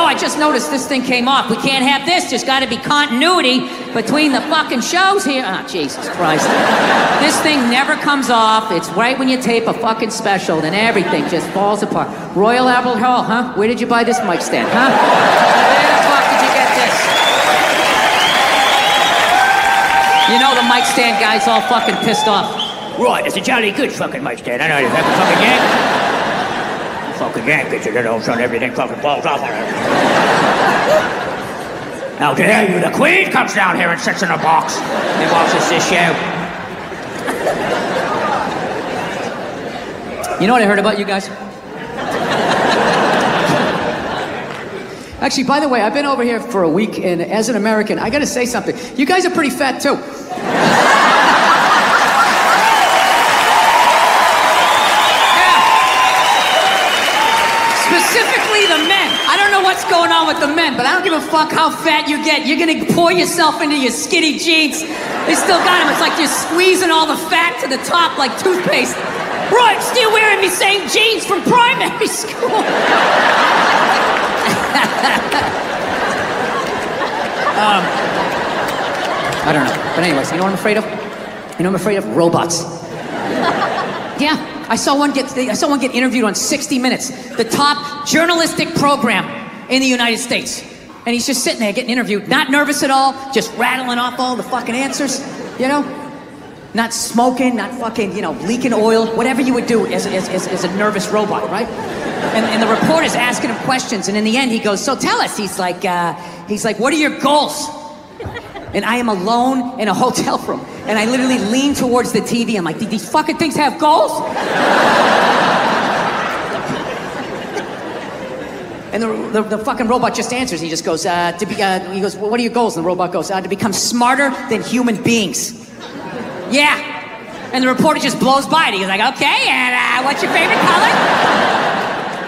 I just noticed this thing came off. We can't have this. There's got to be continuity between the fucking shows here. Oh, Jesus Christ. This thing never comes off. It's right when you tape a fucking special, then everything just falls apart. Royal Albert Hall, huh? Where did you buy this mic stand, huh? Where the fuck did you get this? You know the mic stand guy's all fucking pissed off. Right, it's a jolly good fucking mic stand. I know you fucking yank. Fucking yank it, you know, so everything fucking falls off. Now dare you, the Queen comes down here and sits in a box and watches this show. You know what I heard about you guys? Actually, by the way, I've been over here for a week, and as an American, I gotta say something. You guys are pretty fat, too. Specifically the men. I don't know what's going on with the men, but I don't give a fuck how fat you get. You're gonna pour yourself into your skinny jeans. They still got them. It's like you're squeezing all the fat to the top like toothpaste. Right, still wearing me same jeans from primary school. I don't know. But anyways, you know what I'm afraid of? You know what I'm afraid of? Robots. Yeah. I saw one get interviewed on 60 Minutes, the top journalistic program in the United States. And he's just sitting there getting interviewed, not nervous at all, just rattling off all the fucking answers, you know? Not smoking, not fucking, you know, leaking oil, whatever you would do as a nervous robot, right? And the reporter's asking him questions, and in the end he goes, so tell us, he's like, what are your goals? And I am alone in a hotel room. And I literally lean towards the TV. I'm like, these fucking things have goals? And the fucking robot just answers. He just goes, he goes, well, what are your goals? And the robot goes, to become smarter than human beings. Yeah. And the reporter just blows by it. He's like, okay, and what's your favorite color?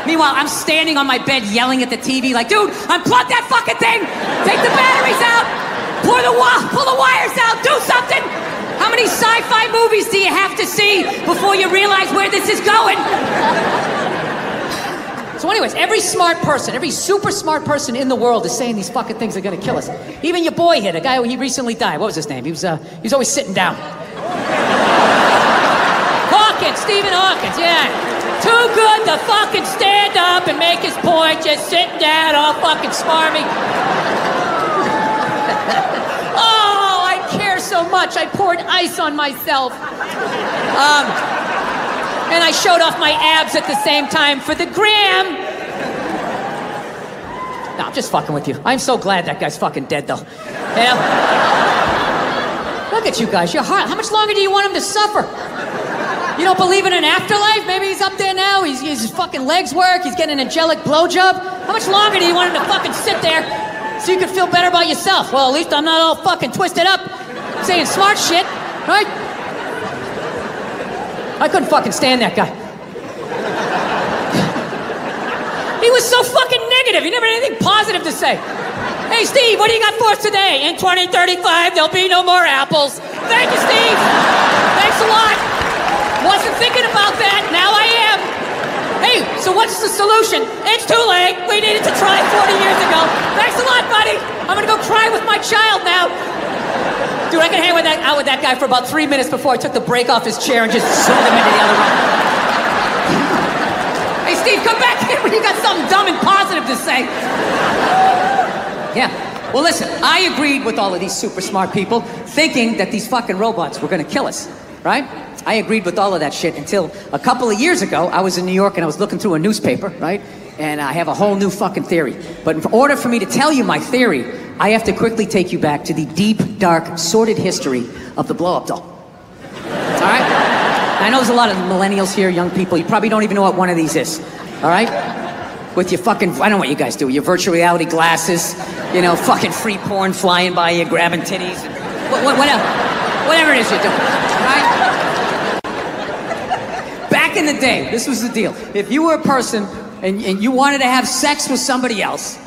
Meanwhile, I'm standing on my bed yelling at the TV like, dude, unplug that fucking thing! Take the batteries out! Pull the wires out! Do something! How many sci-fi movies do you have to see before you realize where this is going? So anyways, every smart person, every super smart person in the world is saying these fucking things are gonna kill us. Even your boy here, the guy he recently died. What was his name? He was always sitting down. Hawkins, Stephen Hawkins, yeah. Too good to fucking stand up and make his point, just sitting down all fucking smarmy. Oh, I care so much. I poured ice on myself. And I showed off my abs at the same time for the gram. No, I'm just fucking with you. I'm so glad that guy's fucking dead, though. You know? Look at you guys. Your heart. How much longer do you want him to suffer? You don't believe in an afterlife? Maybe he's up there now. His fucking legs work. He's getting an angelic blowjob. How much longer do you want him to fucking sit there so you can feel better about yourself? Well, at least I'm not all fucking twisted up saying smart shit, right? I couldn't fucking stand that guy. He was so fucking negative. He never had anything positive to say. Hey, Steve, what do you got for us today? In 2035, there'll be no more apples. Thank you, Steve. Thanks a lot. Wasn't thinking about that. Now I am. Hey, so what's the solution? It's too late. We needed to try 40 years ago. Thanks a lot, buddy. I'm gonna go cry with my child now. Dude, I could hang out with that guy for about 3 minutes before I took the brake off his chair and just zoomed him into the other room. Hey, Steve, come back here when you got something dumb and positive to say. Yeah. Well, listen, I agreed with all of these super smart people thinking that these fucking robots were gonna kill us, right? I agreed with all of that shit until a couple of years ago, I was in New York and I was looking through a newspaper, right? And I have a whole new fucking theory. But in order for me to tell you my theory, I have to quickly take you back to the deep, dark, sordid history of the blow-up doll. All right? I know there's a lot of millennials here, young people. You probably don't even know what one of these is. All right? With your fucking, I don't know what you guys do, your virtual reality glasses, you know, fucking free porn flying by you, grabbing titties, whatever it is you're doing, all right? Back in the day, this was the deal. If you were a person and you wanted to have sex with somebody else,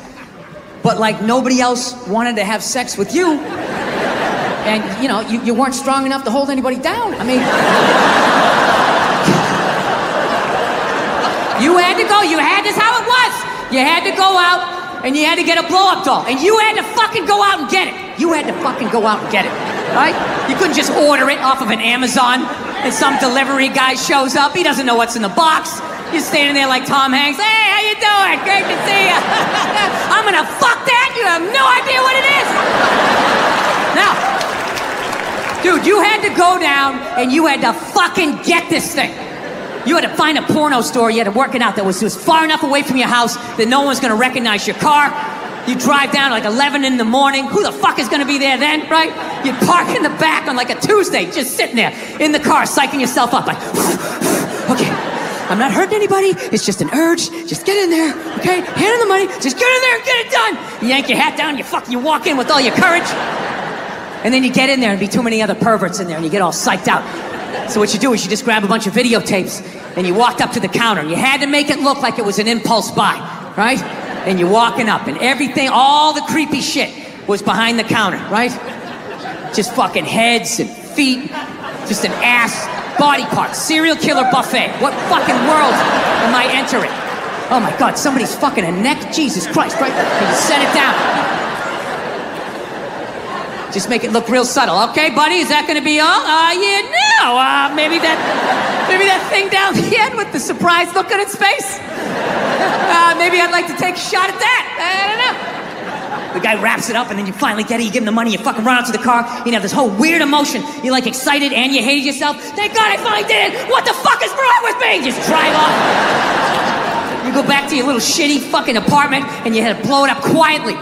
but like nobody else wanted to have sex with you, and you know, you weren't strong enough to hold anybody down. I mean, you had to go, this is how it was. You had to go out and you had to get a blow-up doll, and you had to fucking go out and get it. You had to fucking go out and get it, right? You couldn't just order it off of an Amazon, and some delivery guy shows up. He doesn't know what's in the box. You're standing there like Tom Hanks. Hey, how you doing? Great to see you. I'm gonna fuck that. You have no idea what it is. Now, dude, you had to go down and you had to fucking get this thing. You had to find a porno store, you had to work it out that was far enough away from your house that no one was gonna recognize your car. You drive down at like 11 in the morning. Who the fuck is gonna be there then, right? You'd park in the back on like a Tuesday, just sitting there in the car, psyching yourself up like, okay, I'm not hurting anybody, it's just an urge, just get in there, okay? Hand in the money, just get in there and get it done. You yank your hat down, you walk in with all your courage. And then you get in there and be too many other perverts in there and you get all psyched out. So what you do is you just grab a bunch of videotapes and you walked up to the counter. You had to make it look like it was an impulse buy, right? And you're walking up and everything, all the creepy shit was behind the counter, right? Just fucking heads and feet, just an ass, body parts, serial killer buffet. What fucking world am I entering? Oh my God, somebody's fucking a neck? Jesus Christ, right? And you set it down. Just make it look real subtle. Okay, buddy, is that gonna be all? Yeah, no. Maybe that thing down the end with the surprised look on its face. Maybe I'd like to take a shot at that. I don't know. The guy wraps it up and then you finally get it, you give him the money, you fucking run out to the car, you have this whole weird emotion. You're like excited and you hated yourself. Thank God I finally did it. What the fuck is wrong with me? Just drive off. You go back to your little shitty fucking apartment and you had to blow it up quietly.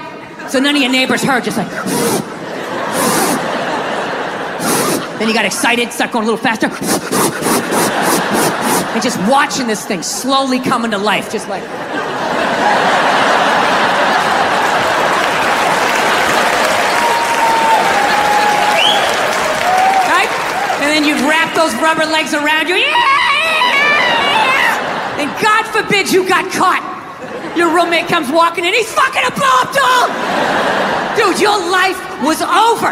So none of your neighbors heard, just like, then you got excited, start going a little faster. And just watching this thing slowly coming to life, just like. Right? And then you'd wrap those rubber legs around you. Yeah! And God forbid you got caught. Your roommate comes walking in, he's fucking a blow-up doll! Dude, your life was over.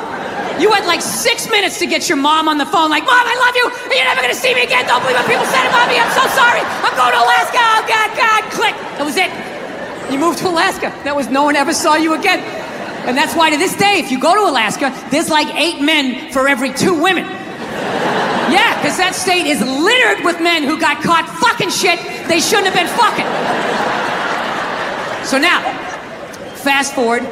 You had like 6 minutes to get your mom on the phone like, Mom, I love you, and you're never gonna see me again. Don't believe what people said about me. I'm so sorry. I'm going to Alaska. Oh, God, click. That was it. You moved to Alaska. No one ever saw you again. And that's why to this day, if you go to Alaska, there's like 8 men for every 2 women. Yeah, because that state is littered with men who got caught fucking shit they shouldn't have been fucking. So now, fast forward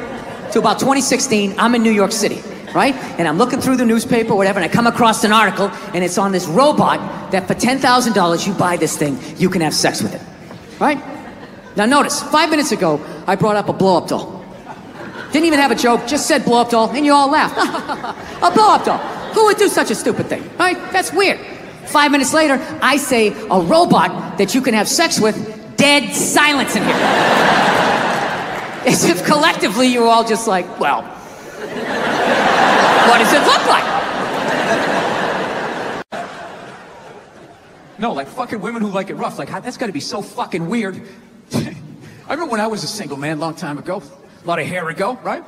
to about 2016, I'm in New York City. Right? And I'm looking through the newspaper, whatever, and I come across an article, and it's on this robot that for $10,000 you buy this thing, you can have sex with it. Right? Now notice, 5 minutes ago, I brought up a blow-up doll. Didn't even have a joke, just said blow-up doll, and you all laughed. A blow-up doll. Who would do such a stupid thing? Right? That's weird. 5 minutes later, I say a robot that you can have sex with, dead silence in here. As if collectively you were all just like, well, what does it look like? No, like fucking women who like it rough. Like, that's gotta be so fucking weird. I remember when I was a single man a long time ago. A lot of hair ago, right?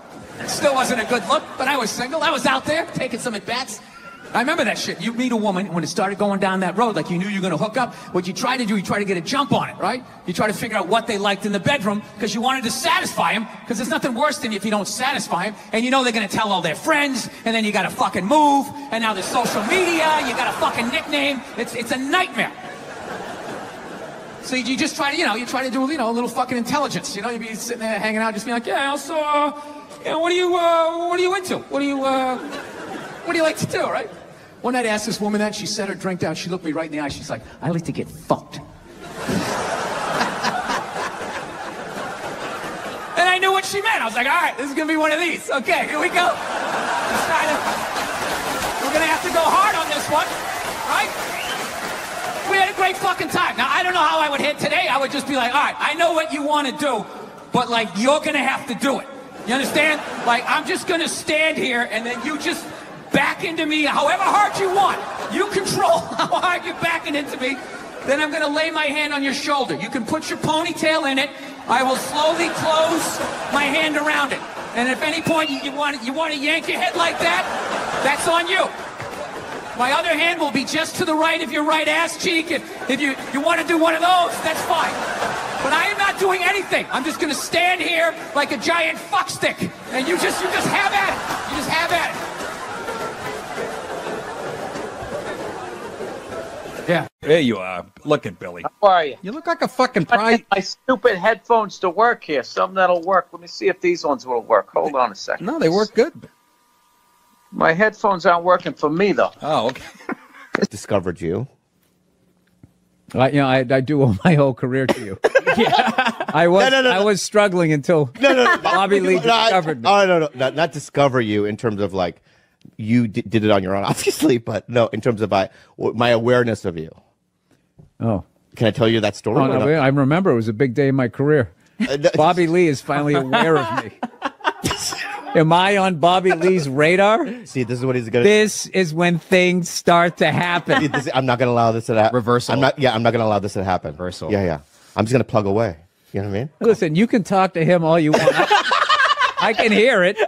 Still wasn't a good look, but I was single. I was out there taking some at-bats. I remember that shit. You meet a woman when it started going down that road, like you knew you were gonna hook up. What you try to do, you try to get a jump on it, right? You try to figure out what they liked in the bedroom because you wanted to satisfy them, because there's nothing worse than if you don't satisfy them, and you know they're gonna tell all their friends, and then you gotta fucking move, and now there's social media, you got a fucking nickname. It's a nightmare. So you just try to, you try to do, a little fucking intelligence. You be sitting there hanging out, just being like, yeah, so, what are you into? What do you like to do, right? One night I asked this woman that, she set her drink down, she looked me right in the eye, she's like, I like to get fucked. And I knew what she meant. I was like, all right, this is gonna be one of these. Okay, here we go. We're gonna have to go hard on this one, right? We had a great fucking time. Now, I don't know how I would hit today. I would just be like, all right, I know what you want to do, but like, you're gonna have to do it. You understand? Like, I'm just gonna stand here and then you just back into me however hard you want. You control how hard you're backing into me. Then I'm gonna lay my hand on your shoulder. You can put your ponytail in it. I will slowly close my hand around it. And if at any point you want to yank your head like that, that's on you. My other hand will be just to the right of your right ass cheek. If you want to do one of those, that's fine. But I am not doing anything. I'm just going to stand here like a giant fuckstick. And you just have at it. You just have at it. Yeah. There you are. Look at Billy. How are you? You look like a fucking I prize. need my stupid headphones to work here. Something that'll work. Let me see if these ones will work. Hold on a second. No, they work good. My headphones aren't working for me, though. Oh, okay. Discovered you. I do owe my whole career to you. I was struggling until Bobby Lee discovered me. Oh, no, not discover you in terms of like you did it on your own, obviously, but no, in terms of my awareness of you. Oh. Can I tell you that story? Oh, no, I remember it was a big day in my career. Bobby Lee is finally aware of me. Am I on Bobby Lee's radar? See, this is what he's going to do. This is when things start to happen. I'm not going to allow this to happen. Reversal. I'm not going to allow this to happen. Reversal. Yeah. I'm just going to plug away. You know what I mean? Listen, you can talk to him all you want. I can hear it.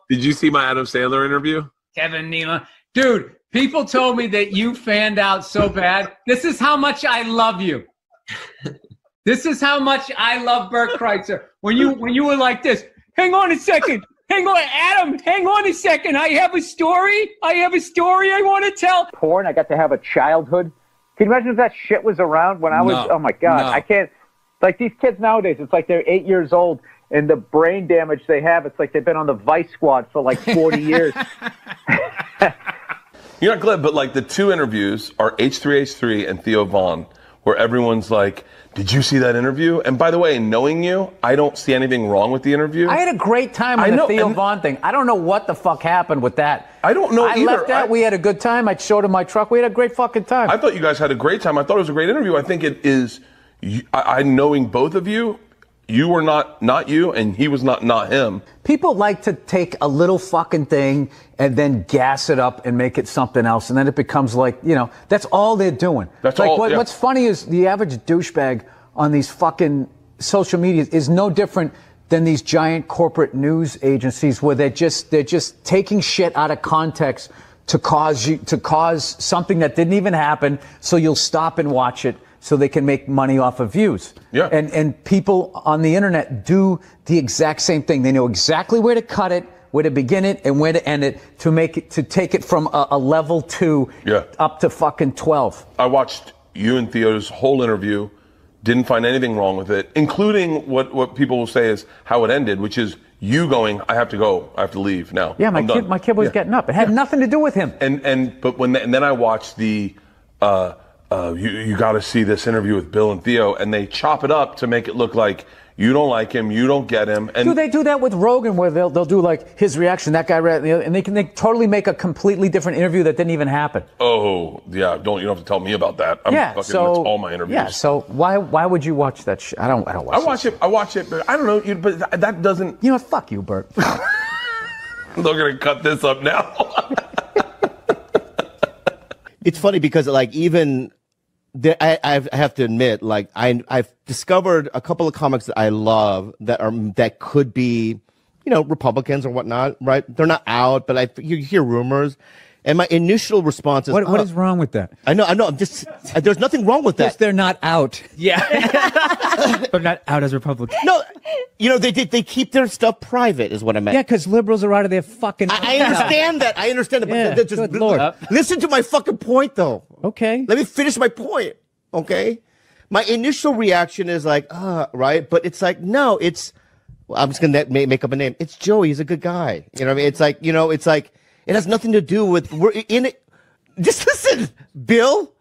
Did you see my Adam Sandler interview? Kevin Nealon. Dude, people told me that you fanned out so bad. This is how much I love you. This is how much I love Bert Kreitzer. When you were like this, hang on a second. Hang on, Adam, hang on a second. I have a story I want to tell. Porn, I got to have a childhood. Can you imagine if that shit was around when I was, oh my God, I can't, like these kids nowadays, it's like they're 8 years old and the brain damage they have, it's like they've been on the Vice Squad for like 40 years. You're not glad, but like the two interviews are H3H3 and Theo Vaughn, where everyone's like, did you see that interview? And by the way, knowing you, I don't see anything wrong with the interview. I had a great time on the Theo Vaughn thing. I don't know what the fuck happened with that. I don't know either. I left that. We had a good time. I showed him my truck. We had a great fucking time. I thought you guys had a great time. I thought it was a great interview. I think it is, I knowing both of you, you were not you, and he was not him. People like to take a little fucking thing and then gas it up and make it something else, and then it becomes like, that's all they're doing. That's like all. What's funny is the average douchebag on these fucking social media is no different than these giant corporate news agencies where they're just taking shit out of context to cause something that didn't even happen, so you'll stop and watch it so they can make money off of views. Yeah. And people on the internet do the exact same thing. They know exactly where to cut it, where to begin it, and where to end it to take it from a level 2 up to fucking 12. I watched you and Theo's whole interview. Didn't find anything wrong with it, including what people will say is how it ended, which is you going, I have to go, I have to leave now. Yeah, my kid was getting up. It had nothing to do with him. And then I watched the you got to see this interview with Bill and Theo, and they chop it up to make it look like you don't like him, you don't get him. And they do that with Rogan, where they'll do like his reaction, that guy, and they totally make a completely different interview that didn't even happen. Oh yeah, you don't have to tell me about that. That's all my interviews. Yeah, so why would you watch that shit? I don't watch it. I watch it, but I don't know. But that doesn't. You know what? Fuck you, Bert. They're gonna cut this up now. It's funny because like even. I have to admit, like I've discovered a couple of comics that I love that could be, Republicans or whatnot, right? They're not out, but you hear rumors, and my initial response is, what is wrong with that? I know. I'm just there's nothing wrong with that. Yes, they're not out. Yeah, they're not out as Republicans. No, they keep their stuff private, is what I meant. Yeah, because liberals are out of their fucking. I understand that. I understand that. But good Lord. Listen to my fucking point, though. Okay. Let me finish my point. Okay. My initial reaction is like, right, but it's like, no, I'm just gonna make up a name. It's Joey. He's a good guy. You know what I mean? It's like it has nothing to do with we're in it. Just listen, Bill.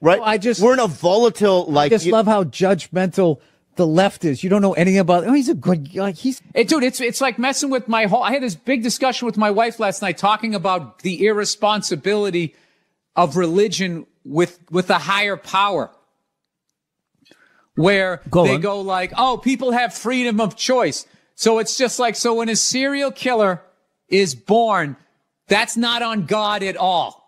Right? No, we're in a volatile I just love how judgmental the left is. You don't know anything about. Oh, he's a good guy. Dude, it's like messing with my whole. I had this big discussion with my wife last night talking about the irresponsibility of religion with a higher power, where they go like, oh, people have freedom of choice. So it's just like, so when a serial killer is born, that's not on God at all.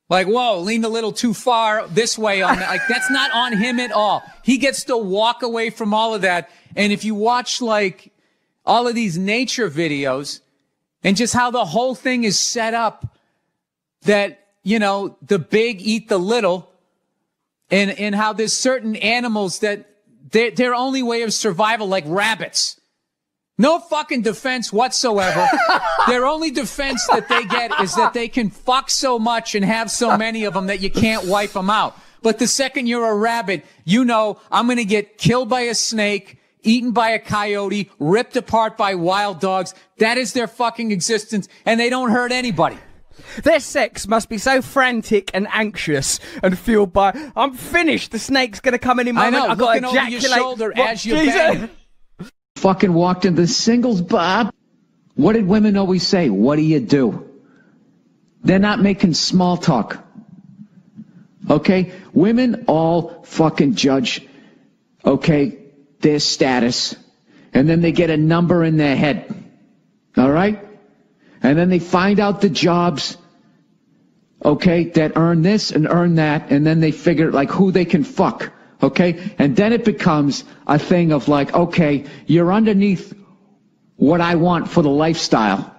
Like, whoa, leaned a little too far this way on that. Like, that's not on him at all. He gets to walk away from all of that. And if you watch like all of these nature videos and just how the whole thing is set up, that, the big eat the little, in how there's certain animals that their only way of survival, like rabbits. No fucking defense whatsoever. Their only defense that they get is that they can fuck so much and have so many of them that you can't wipe them out. But the second you're a rabbit, you know I'm going to get killed by a snake, eaten by a coyote, ripped apart by wild dogs. That is their fucking existence, and they don't hurt anybody. Their sex must be so frantic and anxious and fueled by, I'm finished, the snake's going to come any moment, I know, I've got to looking over ejaculate. your shoulder as you Jesus. bang. Fucking walked into the singles bar. What did women always say? What do? They're not making small talk. Okay? Women all fucking judge, okay, their status. And then they get a number in their head. All right? And then they find out the jobs, okay, that earn this and earn that. And then they figure like who they can fuck. Okay? And then it becomes a thing of like, okay, you're underneath what I want for the lifestyle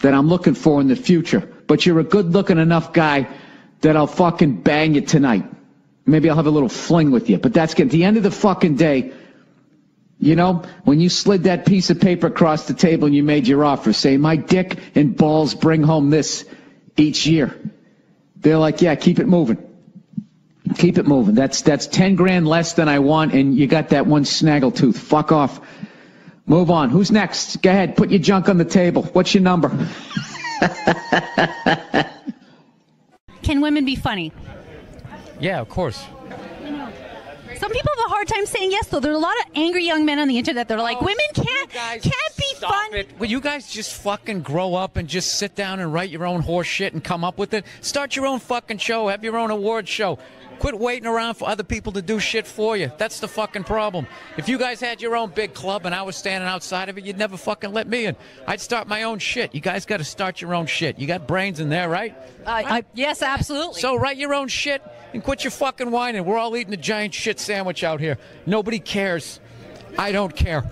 that I'm looking for in the future. But you're a good looking enough guy that I'll fucking bang you tonight. Maybe I'll have a little fling with you. But that's at the end of the fucking day, you know, when you slid that piece of paper across the table and you made your offer, say, my dick and balls bring home this each year. They're like, yeah, keep it moving. Keep it moving. That's 10 grand less than I want, and you got that one snaggletooth. Fuck off. Move on. Who's next? Go ahead. Put your junk on the table. What's your number? Can women be funny? Yeah, of course. Some people have a hard time saying yes, though. There are a lot of angry young men on the internet that are like, women can't be fun. Will you guys just fucking grow up and just sit down and write your own horse shit and come up with it? Start your own fucking show. Have your own award show. Quit waiting around for other people to do shit for you. That's the fucking problem. If you guys had your own big club and I was standing outside of it, you'd never fucking let me in. I'd start my own shit. You guys got to start your own shit. You got brains in there, right? Yes, absolutely. So write your own shit and quit your fucking whining. We're all eating a giant shit sandwich out here. Nobody cares. I don't care.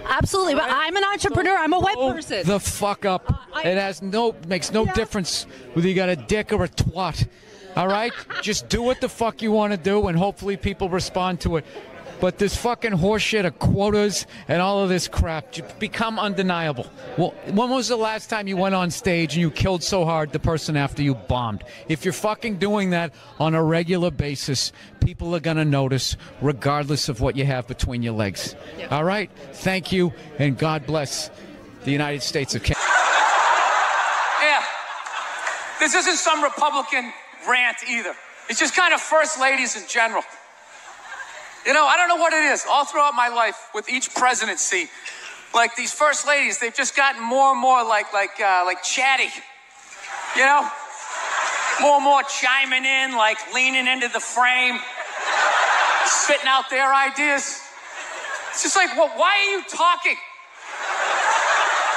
Absolutely, but I'm an entrepreneur. I'm a web person. The fuck up. It makes no difference whether you got a dick or a twat. All right? Just do what the fuck you want to do, and hopefully people respond to it. But this fucking horseshit of quotas and all of this crap become undeniable. Well, when was the last time you went on stage and you killed so hard the person after you bombed? If you're fucking doing that on a regular basis, people are going to notice regardless of what you have between your legs. Yep. All right? Thank you, and God bless the United States of Canada. Yeah. This isn't some Republican rant either. It's just kind of first ladies in general. You know, I don't know what it is. All throughout my life, with each presidency, like these first ladies, they've just gotten more and more like chatty. You know, more and more chiming in, like leaning into the frame, spitting out their ideas. It's just like, well, why are you talking?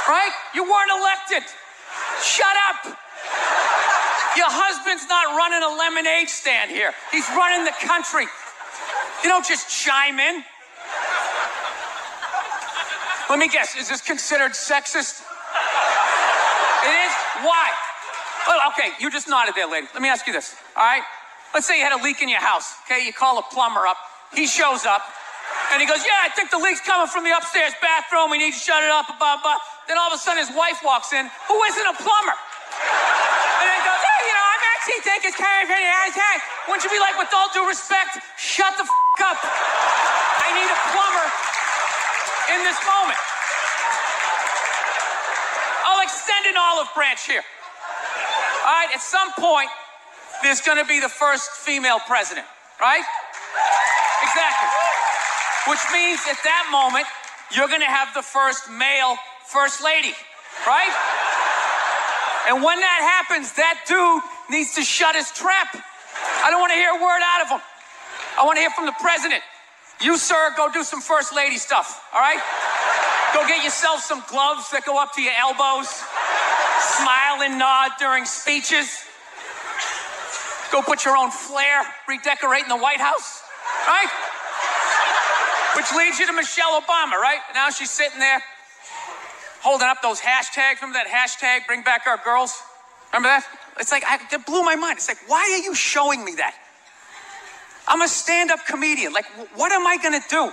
Right? You weren't elected. Shut up. Your husband's not running a lemonade stand here. He's running the country. You don't just chime in. Let me guess, is this considered sexist? It is? Why? Well, okay, you just nodded there, lady. Let me ask you this, all right? Let's say you had a leak in your house, okay? You call a plumber up. He shows up, and he goes, yeah, I think the leak's coming from the upstairs bathroom. We need to shut it up, blah, blah. Then all of a sudden his wife walks in, who isn't a plumber. And then goes, hey, you know, I'm actually taking care of it. Wouldn't you be like, with all due respect, shut the up. I need a plumber in this moment. I'll extend an olive branch here. All right, at some point, there's going to be the first female president, right? Exactly. Which means at that moment, you're going to have the first male first lady, right? And when that happens, that dude needs to shut his trap. I don't want to hear a word out of him. I want to hear from the president. You, sir, go do some first lady stuff, all right? Go get yourself some gloves that go up to your elbows. Smile and nod during speeches. Go put your own flair redecorating the White House, right? Which leads you to Michelle Obama, right? Now she's sitting there holding up those hashtags. Remember that hashtag, bring back our girls? Remember that? It's like, that blew my mind. It's like, why are you showing me that? I'm a stand-up comedian. Like, what am I gonna do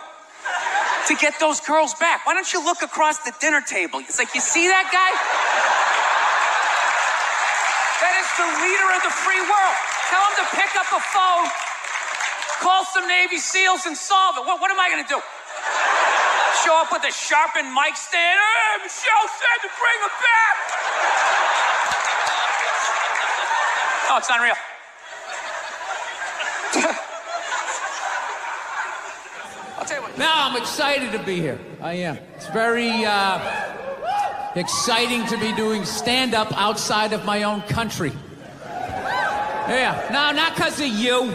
to get those girls back? Why don't you look across the dinner table? It's like, you see that guy? That is the leader of the free world. Tell him to pick up a phone, call some Navy SEALs and solve it. What am I gonna do? Show up with a sharpened mic stand? Hey, Michelle said to bring him back. Oh, it's unreal. I'll tell you what. Now I'm excited to be here. I am. It's very exciting to be doing stand-up outside of my own country. Yeah, no, not because of you.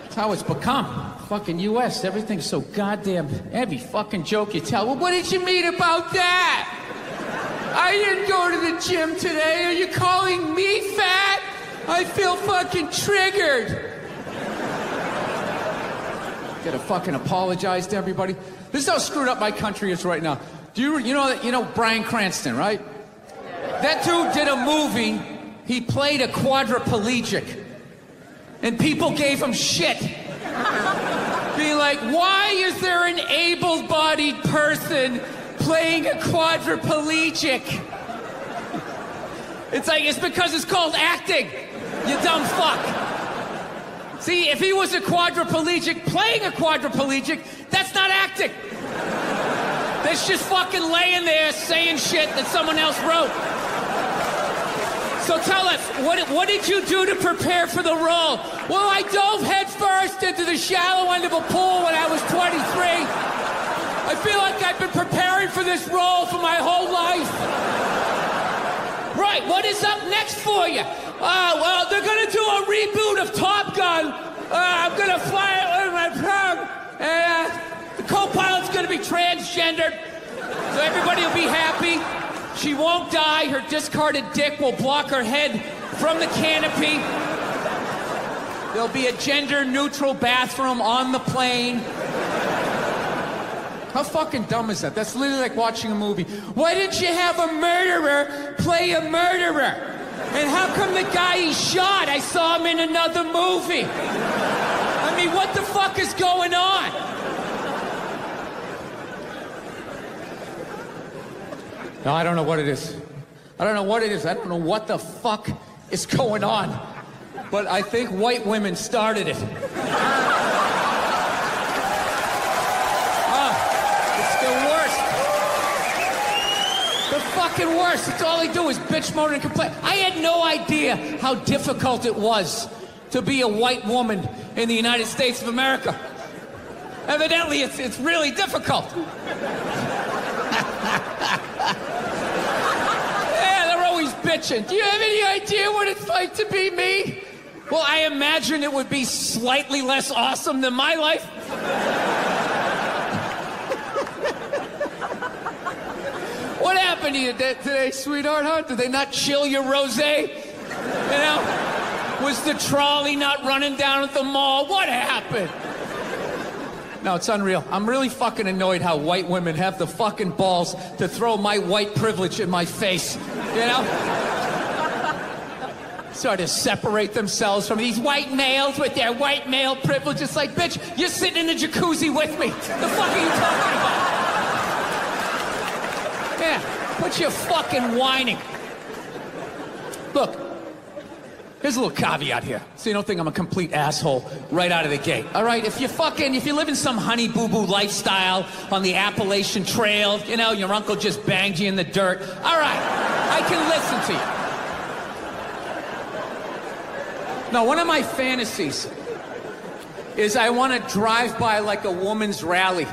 That's how it's become. Fucking U.S., everything's so goddamn... Every fucking joke you tell. Well, what did you mean about that? I didn't go to the gym today. Are you calling me fat? I feel fucking triggered. Gotta fucking apologize to everybody. This is how screwed up my country is right now. You know Bryan Cranston, right? That dude did a movie. He played a quadriplegic. And people gave him shit. Being like, why is there an able-bodied person playing a quadriplegic? It's like, it's because it's called acting, you dumb fuck. See, if he was a quadriplegic playing a quadriplegic, that's not acting. That's just fucking laying there saying shit that someone else wrote. So tell us, what did you do to prepare for the role? Well, I dove headfirst into the shallow end of a pool when I was 23. I feel like I've been preparing for this role for my whole life. Right, what is up next for you? Well, they're gonna do a reboot of Top Gun. I'm gonna fly it with my tongue. And the co-pilot's gonna be transgendered. So everybody will be happy. She won't die. Her discarded dick will block her head from the canopy. There'll be a gender-neutral bathroom on the plane. How fucking dumb is that? That's literally like watching a movie. Why didn't you have a murderer play a murderer? And how come the guy he shot, I saw him in another movie? I mean, what the fuck is going on? No, I don't know what it is. I don't know what it is. I don't know what the fuck is going on. But I think white women started it. It's the worst. The fucking worst. It's all they do is bitch, moan, and complain. I had no idea how difficult it was to be a white woman in the United States of America. Evidently, it's really difficult. Bitching. Do you have any idea what it's like to be me? Well, I imagine it would be slightly less awesome than my life. What happened to you today, sweetheart, huh? Did they not chill your rosé? You know? Was the trolley not running down at the mall? What happened? No, it's unreal. I'm really fucking annoyed how white women have the fucking balls to throw my white privilege in my face. You know? Sort of separate themselves from these white males with their white male privilege. It's like, bitch, you're sitting in the jacuzzi with me. The fuck are you talking about? Yeah, quit your fucking whining. Look, here's a little caveat here, so you don't think I'm a complete asshole right out of the gate. All right, if you live in some honey boo boo lifestyle on the Appalachian Trail, you know, your uncle just banged you in the dirt. All right, I can listen to you. No, one of my fantasies is I want to drive by like a woman's rally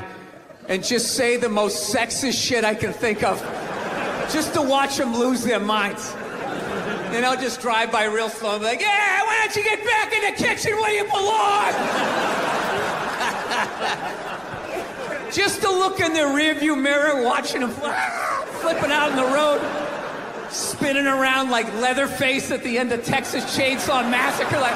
and just say the most sexist shit I can think of, just to watch them lose their minds. You know, just drive by real slow and be like, yeah, why don't you get back in the kitchen where you belong? Just to look in the rearview mirror, watching them flipping out on the road, spinning around like Leatherface at the end of Texas Chainsaw Massacre, like...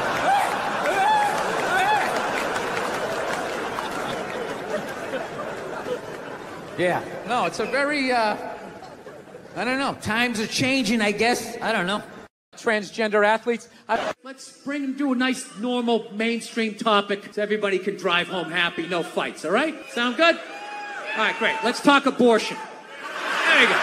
Yeah, no, it's a very, I don't know, times are changing, I guess. I don't know. transgender athletes. Let's bring them to a nice, normal, mainstream topic so everybody can drive home happy, no fights, all right? Sound good? All right, great. Let's talk abortion. There you go.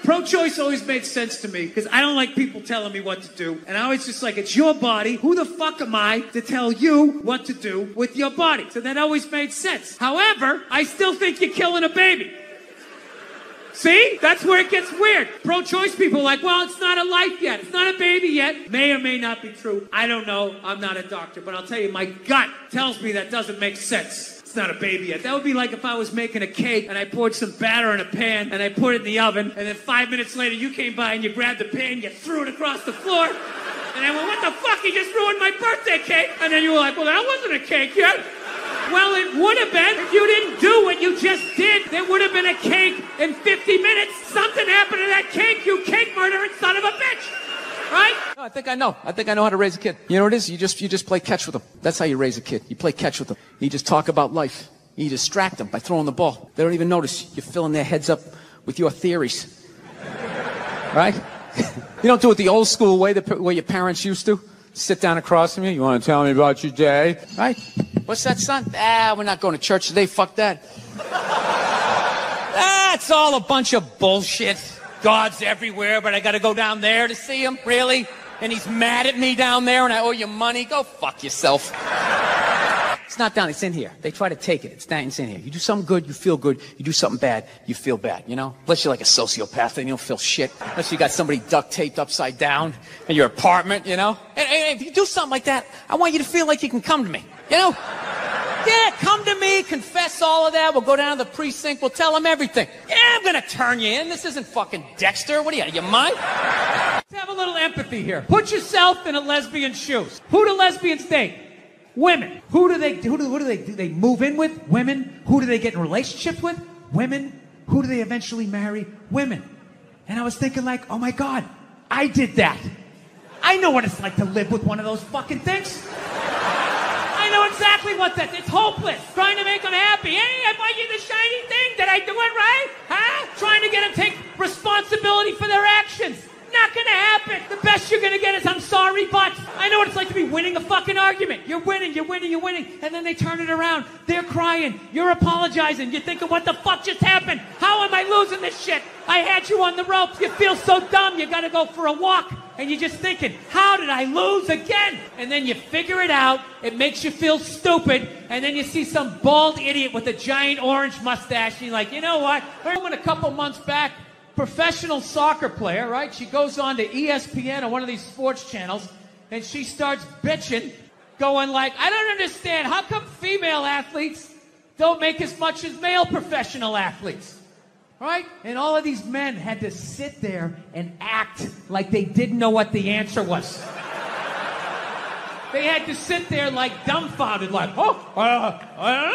Pro-choice always made sense to me because I don't like people telling me what to do. And I always just like, it's your body. Who the fuck am I to tell you what to do with your body? So that always made sense. However, I still think you're killing a baby. See? That's where it gets weird. Pro-choice people are like, well, it's not a life yet. It's not a baby yet. May or may not be true. I don't know. I'm not a doctor. But I'll tell you, my gut tells me that doesn't make sense. It's not a baby yet. That would be like if I was making a cake and I poured some batter in a pan and I put it in the oven and then 5 minutes later you came by and you grabbed the pan, you threw it across the floor and I went, what the fuck? You just ruined my birthday cake. And then you were like, well, that wasn't a cake yet. Well, it would have been if you didn't do what you just did. There would have been a cake in 50 minutes. Something happened to that cake, you cake murdering son of a bitch. Right? No, I think I know. I think I know how to raise a kid. You know what it is? You just play catch with them. That's how you raise a kid. You play catch with them. You just talk about life. You distract them by throwing the ball. They don't even notice. You're filling their heads up with your theories. Right? You don't do it the old school way, the way your parents used to. Sit down across from you. You want to tell me about your day? Right? What's that, son? We're not going to church today. Fuck that. That's all a bunch of bullshit. God's everywhere, but I got to go down there to see him? Really? And he's mad at me down there and I owe you money? Go fuck yourself. It's not down, it's in here. They try to take it. It's in here. You do something good, you feel good. You do something bad, you feel bad, you know? Unless you're like a sociopath, then you don't feel shit. Unless you got somebody duct taped upside down in your apartment, you know? And if you do something like that, I want you to feel like you can come to me, you know? Yeah, come to me, confess all of that. We'll go down to the precinct. We'll tell them everything. Yeah, I'm going to turn you in. This isn't fucking Dexter. What are you mind? Let's have a little empathy here. Put yourself in a lesbian's shoes. Who do lesbians date? Women. Who do they move in with? Women. Who do they get in relationships with? Women. Who do they eventually marry? Women. And I was thinking like, oh my God, I did that. I know what it's like to live with one of those fucking things. I know exactly what that is. It's hopeless. Trying to make them happy. Hey, I bought you the shiny thing. Did I do it right? Huh? Trying to get them to take responsibility for their actions. Not gonna happen. The best you're gonna get is I'm sorry, but I know what it's like to be winning a fucking argument. You're winning, and then they turn it around. They're crying. You're apologizing. You're thinking, what the fuck just happened? How am I losing this shit? I had you on the ropes. You feel so dumb. You gotta go for a walk. And you're just thinking, how did I lose again? And then you figure it out. It makes you feel stupid. And then you see some bald idiot with a giant orange mustache. And you're like, you know what? A couple months back, professional soccer player, right? She goes on to ESPN or one of these sports channels, and she starts bitching, going like, I don't understand. How come female athletes don't make as much as male professional athletes? Right? And all of these men had to sit there and act like they didn't know what the answer was. They had to sit there like dumbfounded, like, I don't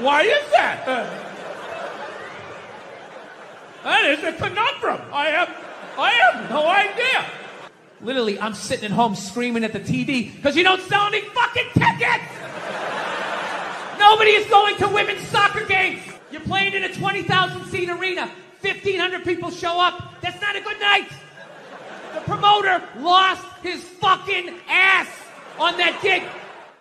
know. Why is that? That is a conundrum. I have no idea. Literally, I'm sitting at home screaming at the TV because you don't sell any fucking tickets. Nobody is going to women's soccer games. You're playing in a 20,000-seat arena. 1,500 people show up. That's not a good night. The promoter lost his fucking ass on that gig.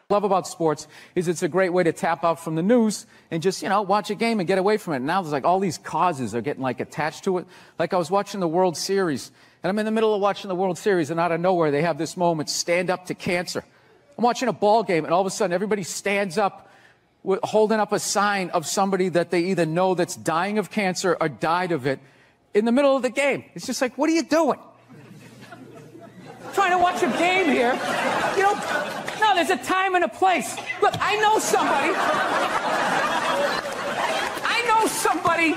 Love about sports is it's a great way to tap out from the news and just, you know, watch a game and get away from it. And now there's like all these causes are getting like attached to it. Like I was watching the World Series and I'm in the middle of watching the World Series and out of nowhere they have this moment, stand up to cancer. I'm watching a ball game and all of a sudden everybody stands up holding up a sign of somebody that they either know that's dying of cancer or died of it in the middle of the game. It's just like, what are you doing? Trying to watch a game here. You know, no, there's a time and a place. Look, I know somebody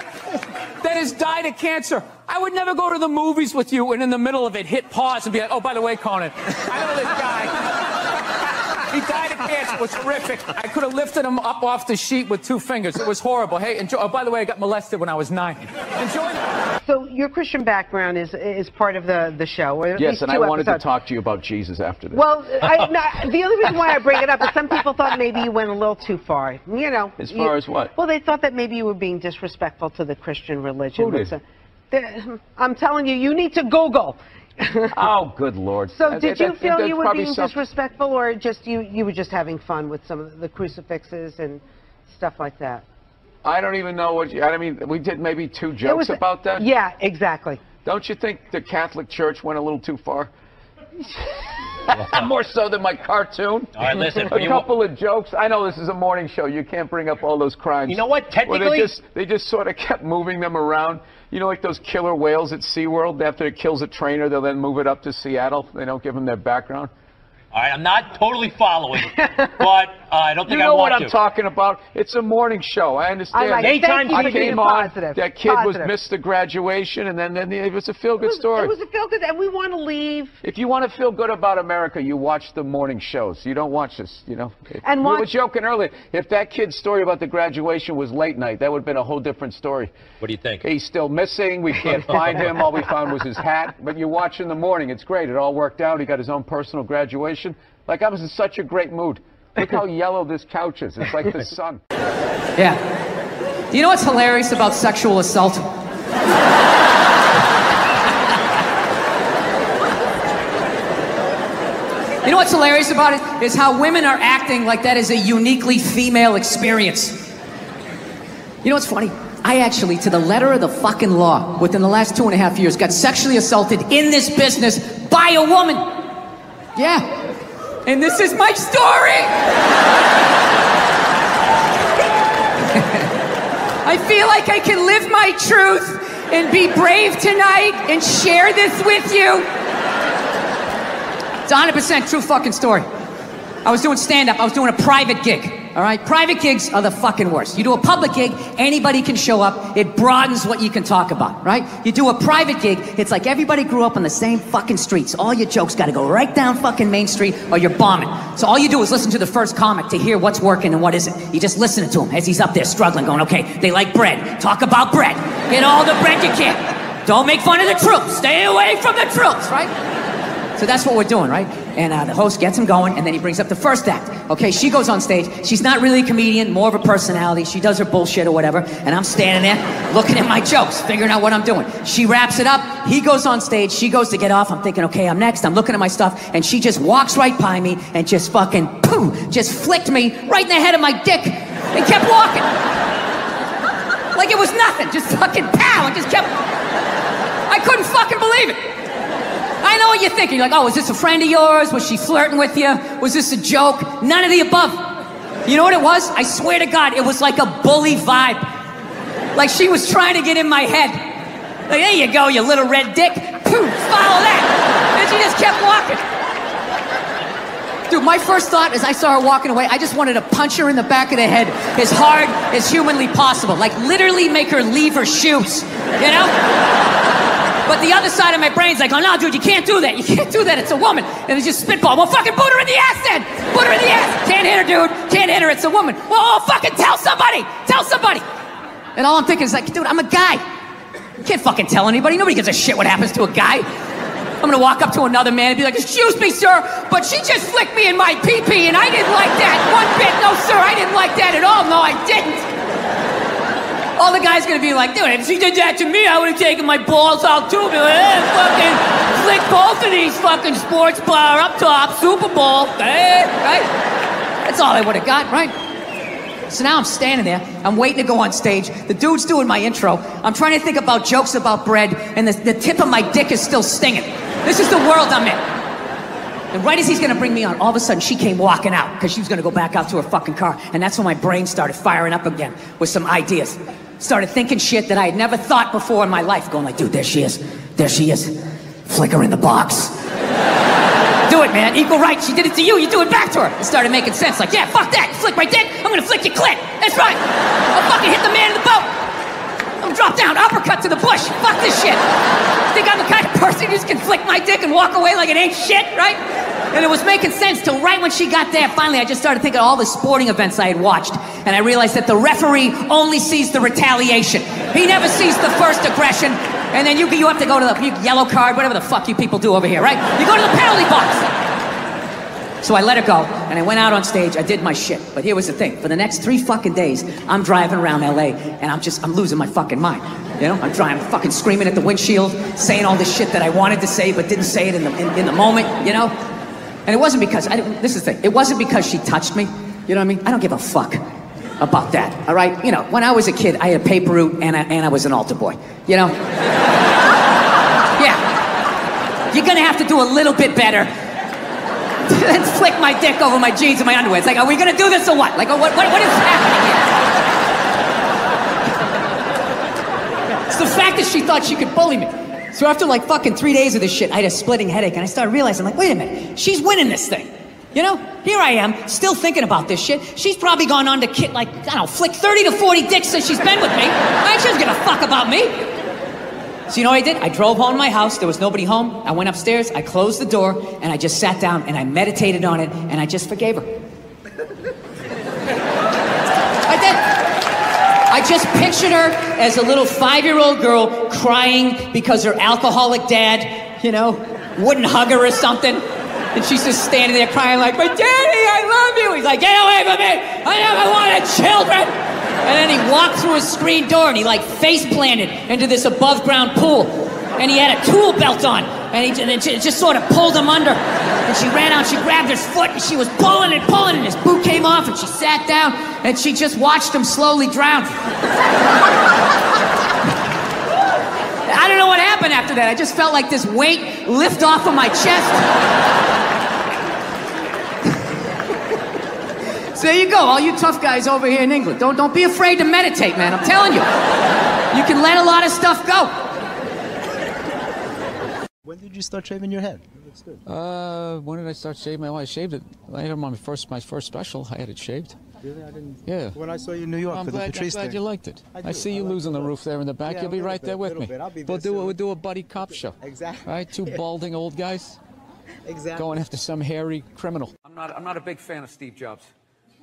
that has died of cancer. I would never go to the movies with you and in the middle of it hit pause and be like, oh, by the way, Conan, I know this guy. He died of cancer. It was horrific. I could have lifted him up off the sheet with 2 fingers. It was horrible. Hey, enjoy. Oh, by the way, I got molested when I was 9. Enjoy that. So your Christian background is part of the show. Or yes, and I wanted episodes. to talk to you about Jesus after this. Well, the only reason why I bring it up is some people thought maybe you went a little too far. You know. As far as what? Well, they thought that maybe you were being disrespectful to the Christian religion. Who did? I'm telling you, you need to Google. Oh, good Lord. So did you feel you were probably being disrespectful, or just you were just having fun with some of the crucifixes and stuff like that? I don't even know what I mean, we did maybe 2 jokes about that? Yeah, exactly. Don't you think the Catholic Church went a little too far? More so than my cartoon. All right, listen. A couple of jokes. I know this is a morning show. You can't bring up all those crimes. You know what? Technically, well, they just sort of kept moving them around. You know, like those killer whales at SeaWorld. After it kills a trainer, they'll then move it up to Seattle. They don't give them their background. All right, I'm not totally following, but I don't think you know I want what I'm talking about. It's a morning show. I understand. I came on. That kid missed the graduation, and then it was a feel-good story. It was a feel-good, and we want to leave. If you want to feel good about America, you watch the morning shows. You don't watch this, you know. And we were joking earlier. If that kid's story about the graduation was late night, that would have been a whole different story. What do you think? He's still missing. We can't find him. All we found was his hat. But you watch in the morning. It's great. It all worked out. He got his own personal graduation. Like, I was in such a great mood. Look how yellow this couch is. It's like the sun. Yeah. Do you know what's hilarious about sexual assault? You know what's hilarious about it? Is how women are acting like that is a uniquely female experience. You know what's funny? I actually, to the letter of the fucking law, within the last 2.5 years, got sexually assaulted in this business by a woman. Yeah. And this is my story! I feel like I can live my truth and be brave tonight and share this with you. It's a 100% true fucking story. I was doing stand-up. I was doing a private gig. All right? Private gigs are the fucking worst. You do a public gig, anybody can show up. It broadens what you can talk about, right? You do a private gig, it's like everybody grew up on the same fucking streets. All your jokes gotta go right down fucking Main Street or you're bombing. So all you do is listen to the first comic to hear what's working and what isn't. You just listen to him as he's up there struggling, going, okay, they like bread. Talk about bread. Get all the bread you can. Don't make fun of the troops. Stay away from the troops, right? So that's what we're doing, right? And the host gets him going, and then he brings up the first act. Okay, she goes on stage. She's not really a comedian, more of a personality. She does her bullshit or whatever, and I'm standing there looking at my jokes, figuring out what I'm doing. She wraps it up. He goes on stage. She goes to get off. I'm thinking, okay, I'm next. I'm looking at my stuff, and she just walks right by me and just fucking, boom, just flicked me right in the head of my dick and kept walking. Like it was nothing. Just fucking pow, and just kept... I couldn't fucking believe it. I know what you're thinking. You're like, oh, was this a friend of yours? Was she flirting with you? Was this a joke? None of the above. You know what it was? I swear to God, it was like a bully vibe. Like she was trying to get in my head. Like, there you go, you little red dick. Poof, follow that. And she just kept walking. Dude, my first thought as I saw her walking away, I just wanted to punch her in the back of the head as hard as humanly possible. Like literally make her leave her shoes, you know? But the other side of my brain's like, oh no, dude, you can't do that. You can't do that, it's a woman. And it's just spitball. Well, fucking put her in the ass then. Put her in the ass. Can't hit her, dude. Can't hit her, it's a woman. Well, fucking tell somebody. Tell somebody. And all I'm thinking is like, dude, I'm a guy. You can't fucking tell anybody. Nobody gives a shit what happens to a guy. I'm gonna walk up to another man and be like, excuse me, sir, but she just flicked me in my pee-pee and I didn't like that one bit. No, sir, I didn't like that at all. No, I didn't. All the guy's gonna be like, dude, if she did that to me, I would have taken my balls out too. Be like, hey, fucking flick both of these fucking sports bar up top, Super Bowl, hey, right? That's all I would have got, right? So now I'm standing there, I'm waiting to go on stage, the dude's doing my intro, I'm trying to think about jokes about bread, and the tip of my dick is still stinging. This is the world I'm in. And right as he's gonna bring me on, all of a sudden she came walking out, because she was gonna go back out to her fucking car, and that's when my brain started firing up again with some ideas. Started thinking shit that I had never thought before in my life, going like, dude, there she is, flick her in the box. Do it, man, equal rights, she did it to you, you do it back to her. It started making sense, like, yeah, fuck that, you flick my dick, I'm gonna flick your clit, that's right. I'll fucking hit the man in the boat. I'm drop down, uppercut to the bush, fuck this shit. Think I'm the kind of person who just can flick my dick and walk away like it ain't shit, right? And it was making sense till right when she got there, finally I just started thinking of all the sporting events I had watched, and I realized that the referee only sees the retaliation. He never sees the first aggression, and then you have to go to the yellow card, whatever the fuck you people do over here, right? You go to the penalty box. So I let her go, and I went out on stage, I did my shit. But here was the thing, for the next 3 fucking days, I'm driving around LA, and I'm losing my fucking mind. You know, I'm driving, fucking screaming at the windshield, saying all this shit that I wanted to say, but didn't say it in the moment, you know? And it wasn't because, this is the thing, it wasn't because she touched me, you know what I mean? I don't give a fuck about that, all right? You know, when I was a kid, I had a paper route, and I was an altar boy, you know? Yeah. You're gonna have to do a little bit better than flick my dick over my jeans and my underwear. It's like, are we gonna do this or what? Like, what is happening here? It's the fact that she thought she could bully me. So after like fucking 3 days of this shit, I had a splitting headache, and I started realizing, like, wait a minute, she's winning this thing. You know, here I am, still thinking about this shit. She's probably gone on to like, I don't know, flick 30 to 40 dicks since she's been with me. Right? She doesn't give a fuck about me. So you know what I did? I drove home to my house, there was nobody home. I went upstairs, I closed the door, and I just sat down and I meditated on it, and I just forgave her. I did. I just pictured her as a little 5-year-old girl crying because her alcoholic dad, you know, wouldn't hug her or something. And she's just standing there crying like, but Daddy, I love you. He's like, get away from me. I never wanted children. And then he walked through his screen door and he like face planted into this above ground pool. And he had a tool belt on. And it just sort of pulled him under. And she ran out, she grabbed his foot and she was pulling and his boot came off and she sat down and she just watched him slowly drown. I don't know what happened after that. I just felt like this weight lift off of my chest. So there you go, all you tough guys over here in England. Don't be afraid to meditate, man. I'm telling you. You can let a lot of stuff go. When did you start shaving your head? It looks good. When did I start shaving? Well, I shaved it. I had it on my first special. I had it shaved. Really? I didn't. Yeah. When I saw you in New York I'm for the glad Patrice thing. you liked it. I see you like losing the roof there in the back. Yeah, You'll be a right there with me. Bit. I'll be We'll there do a buddy cop show. Exactly. Right? Two balding old guys. Exactly. Going after some hairy criminal. I'm not a big fan of Steve Jobs,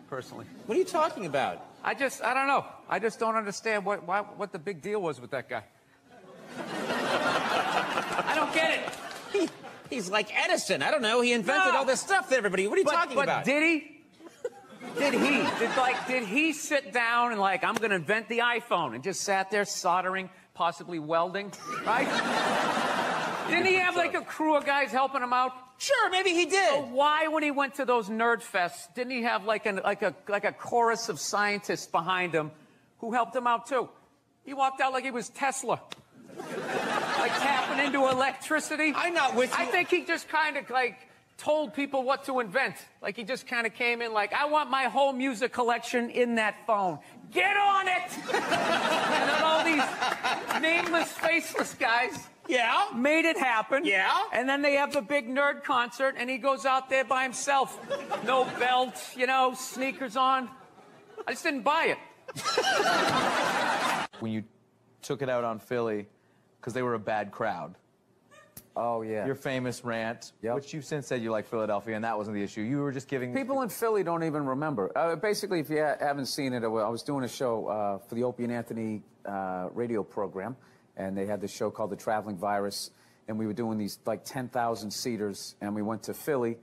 personally. What are you talking about? I don't know. I just don't understand what the big deal was with that guy. I don't get it. He's like Edison. I don't know. He invented all this stuff that everybody. What are you talking about? But did he? Did he sit down and like, I'm going to invent the iPhone and just sat there soldering, possibly welding, right? Didn't he have like a crew of guys helping him out? Sure, maybe he did. So why, when he went to those nerd fests, didn't he have like a chorus of scientists behind him who helped him out too? He walked out like he was Tesla. Like tapping into electricity. I'm not with you. I think he just kind of like told people what to invent. Like he just kind of came in like, I want my whole music collection in that phone. Get on it! And then all these nameless, faceless guys made it happen. Yeah. And then they have the big nerd concert and he goes out there by himself. No belt, you know, sneakers on. I just didn't buy it. When you took it out on Philly, because they were a bad crowd. Oh, yeah. Your famous rant, which you've since said you like Philadelphia, and that wasn't the issue. You were just giving... People in Philly don't even remember. Basically, if you haven't seen it, I was doing a show for the Opie and Anthony radio program, and they had this show called The Traveling Virus, and we were doing these, like, 10,000 seaters, and we went to Philly,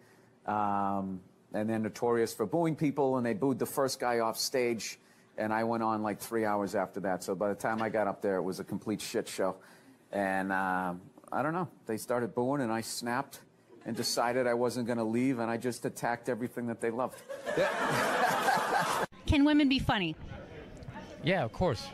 and they're notorious for booing people, and they booed the first guy off stage, and I went on, like, 3 hours after that. So by the time I got up there, it was a complete shit show. And... I don't know. They started booing, and I snapped and decided I wasn't going to leave, and I just attacked everything that they loved. Can women be funny? Yeah, of course.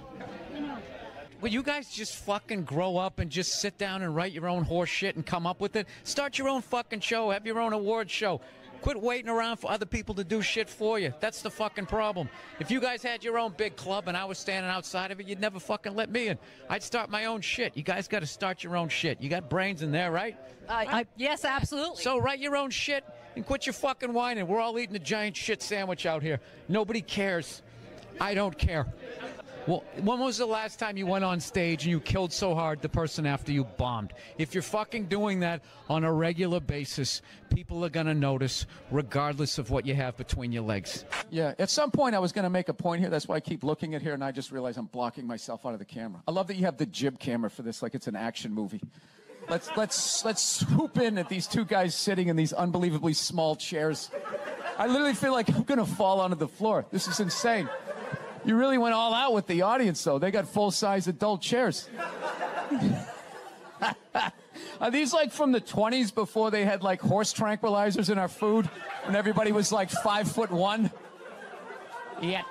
Will you guys just fucking grow up and just sit down and write your own horse shit and come up with it? Start your own fucking show. Have your own award show. Quit waiting around for other people to do shit for you. That's the fucking problem. If you guys had your own big club and I was standing outside of it, you'd never fucking let me in. I'd start my own shit. You guys got to start your own shit. You got brains in there, right? Yes, absolutely. So write your own shit and quit your fucking whining. We're all eating a giant shit sandwich out here. Nobody cares. I don't care. Well, when was the last time you went on stage and you killed so hard the person after you bombed? If you're fucking doing that on a regular basis, people are going to notice regardless of what you have between your legs. Yeah, at some point I was going to make a point here. That's why I keep looking at here, and I just realize I'm blocking myself out of the camera. I love that you have the jib camera for this, like it's an action movie. Let's swoop in at these two guys sitting in these unbelievably small chairs. I literally feel like I'm gonna fall onto the floor. This is insane. You really went all out with the audience, though. They got full-size adult chairs. Are these like from the 20s before they had like horse tranquilizers in our food, when everybody was like 5'1"? Yeah,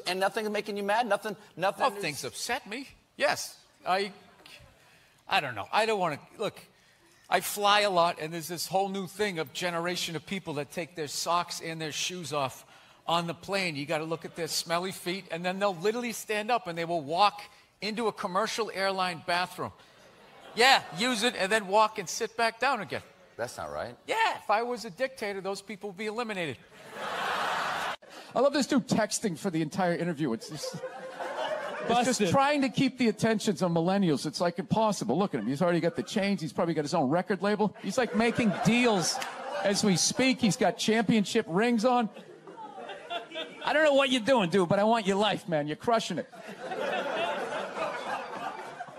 And nothing's making you mad? Nothing. Oh, things upset me. Yes. I don't know. I don't want to. Look, I fly a lot, and there's this whole new thing of generation of people that take their socks and their shoes off on the plane. You got to look at their smelly feet, and then they'll literally stand up and they will walk into a commercial airline bathroom. Yeah, use it and then walk and sit back down again. That's not right. Yeah, if I was a dictator, those people would be eliminated. I love this dude texting for the entire interview. It's just trying to keep the attentions of millennials. It's like impossible. Look at him. He's already got the chains. He's probably got his own record label. He's like making deals as we speak. He's got championship rings on. I don't know what you're doing, dude, but I want your life, man. You're crushing it.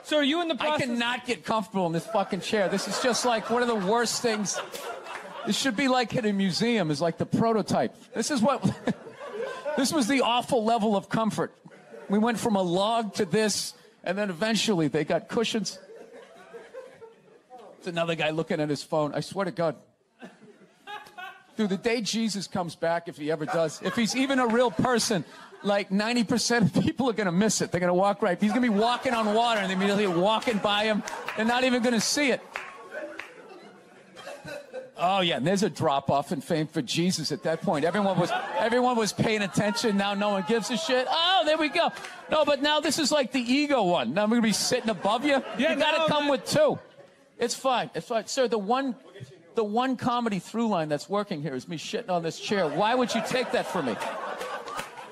So are you in the process? I cannot get comfortable in this fucking chair. This is just like one of the worst things. This should be like in a museum, is like the prototype. This is what... This was the awful level of comfort. We went from a log to this, and then eventually they got cushions. It's another guy looking at his phone. I swear to God. Dude, the day Jesus comes back, if he ever does, if he's even a real person, like 90% of people are going to miss it. They're going to walk right. He's going to be walking on water, and they're immediately walking by him. They're not even going to see it. Oh, yeah, and there's a drop-off in fame for Jesus at that point. Everyone was paying attention. Now no one gives a shit. Oh, there we go. No, but now this is like the ego one. Now I'm going to be sitting above you. Yeah, you got to come with two. It's fine. It's fine. Sir, the one comedy through line that's working here is me shitting on this chair. Why would you take that from me?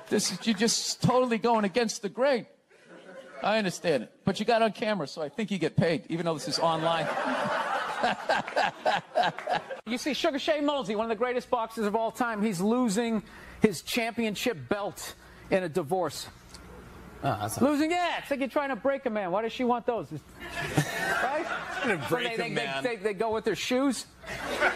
You're just totally going against the grain. I understand it. But you got on camera, so I think you get paid, even though this is online. You see, Sugar Shea Mosley, one of the greatest boxers of all time, he's losing his championship belt in a divorce. Losing, yeah. It's like you're trying to break a man. Why does she want those? Right? Break a man. They go with their shoes. You know?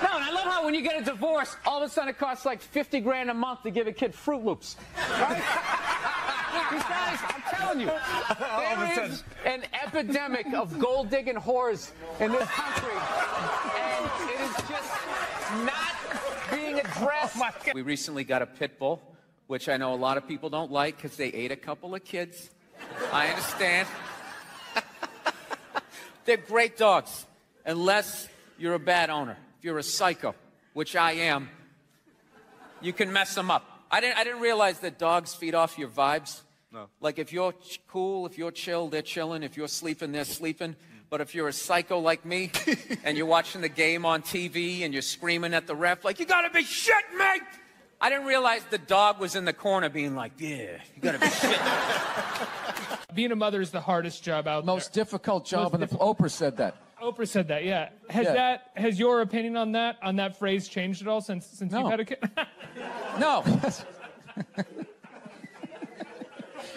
No, and I love how when you get a divorce, all of a sudden it costs like 50 grand a month to give a kid Fruit Loops. Right? These guys, I'm telling you, there is an epidemic of gold-digging whores in this country, and it is just not being addressed. Oh, we recently got a pit bull, which I know a lot of people don't like because they ate a couple of kids. I understand. They're great dogs, unless you're a bad owner. If you're a psycho, which I am, you can mess them up. I didn't realize that dogs feed off your vibes. No. Like if you're cool, if you're chill, they're chilling. If you're sleeping, they're sleeping. But if you're a psycho like me and you're watching the game on TV and you're screaming at the ref like, you gotta be shitting me! I didn't realize the dog was in the corner being like, yeah, you gotta be shitting me. Being a mother is the hardest job out there. Most difficult job, and Oprah said that. Oprah said that, yeah. Has your opinion on that phrase changed at all since you've had a kid? No.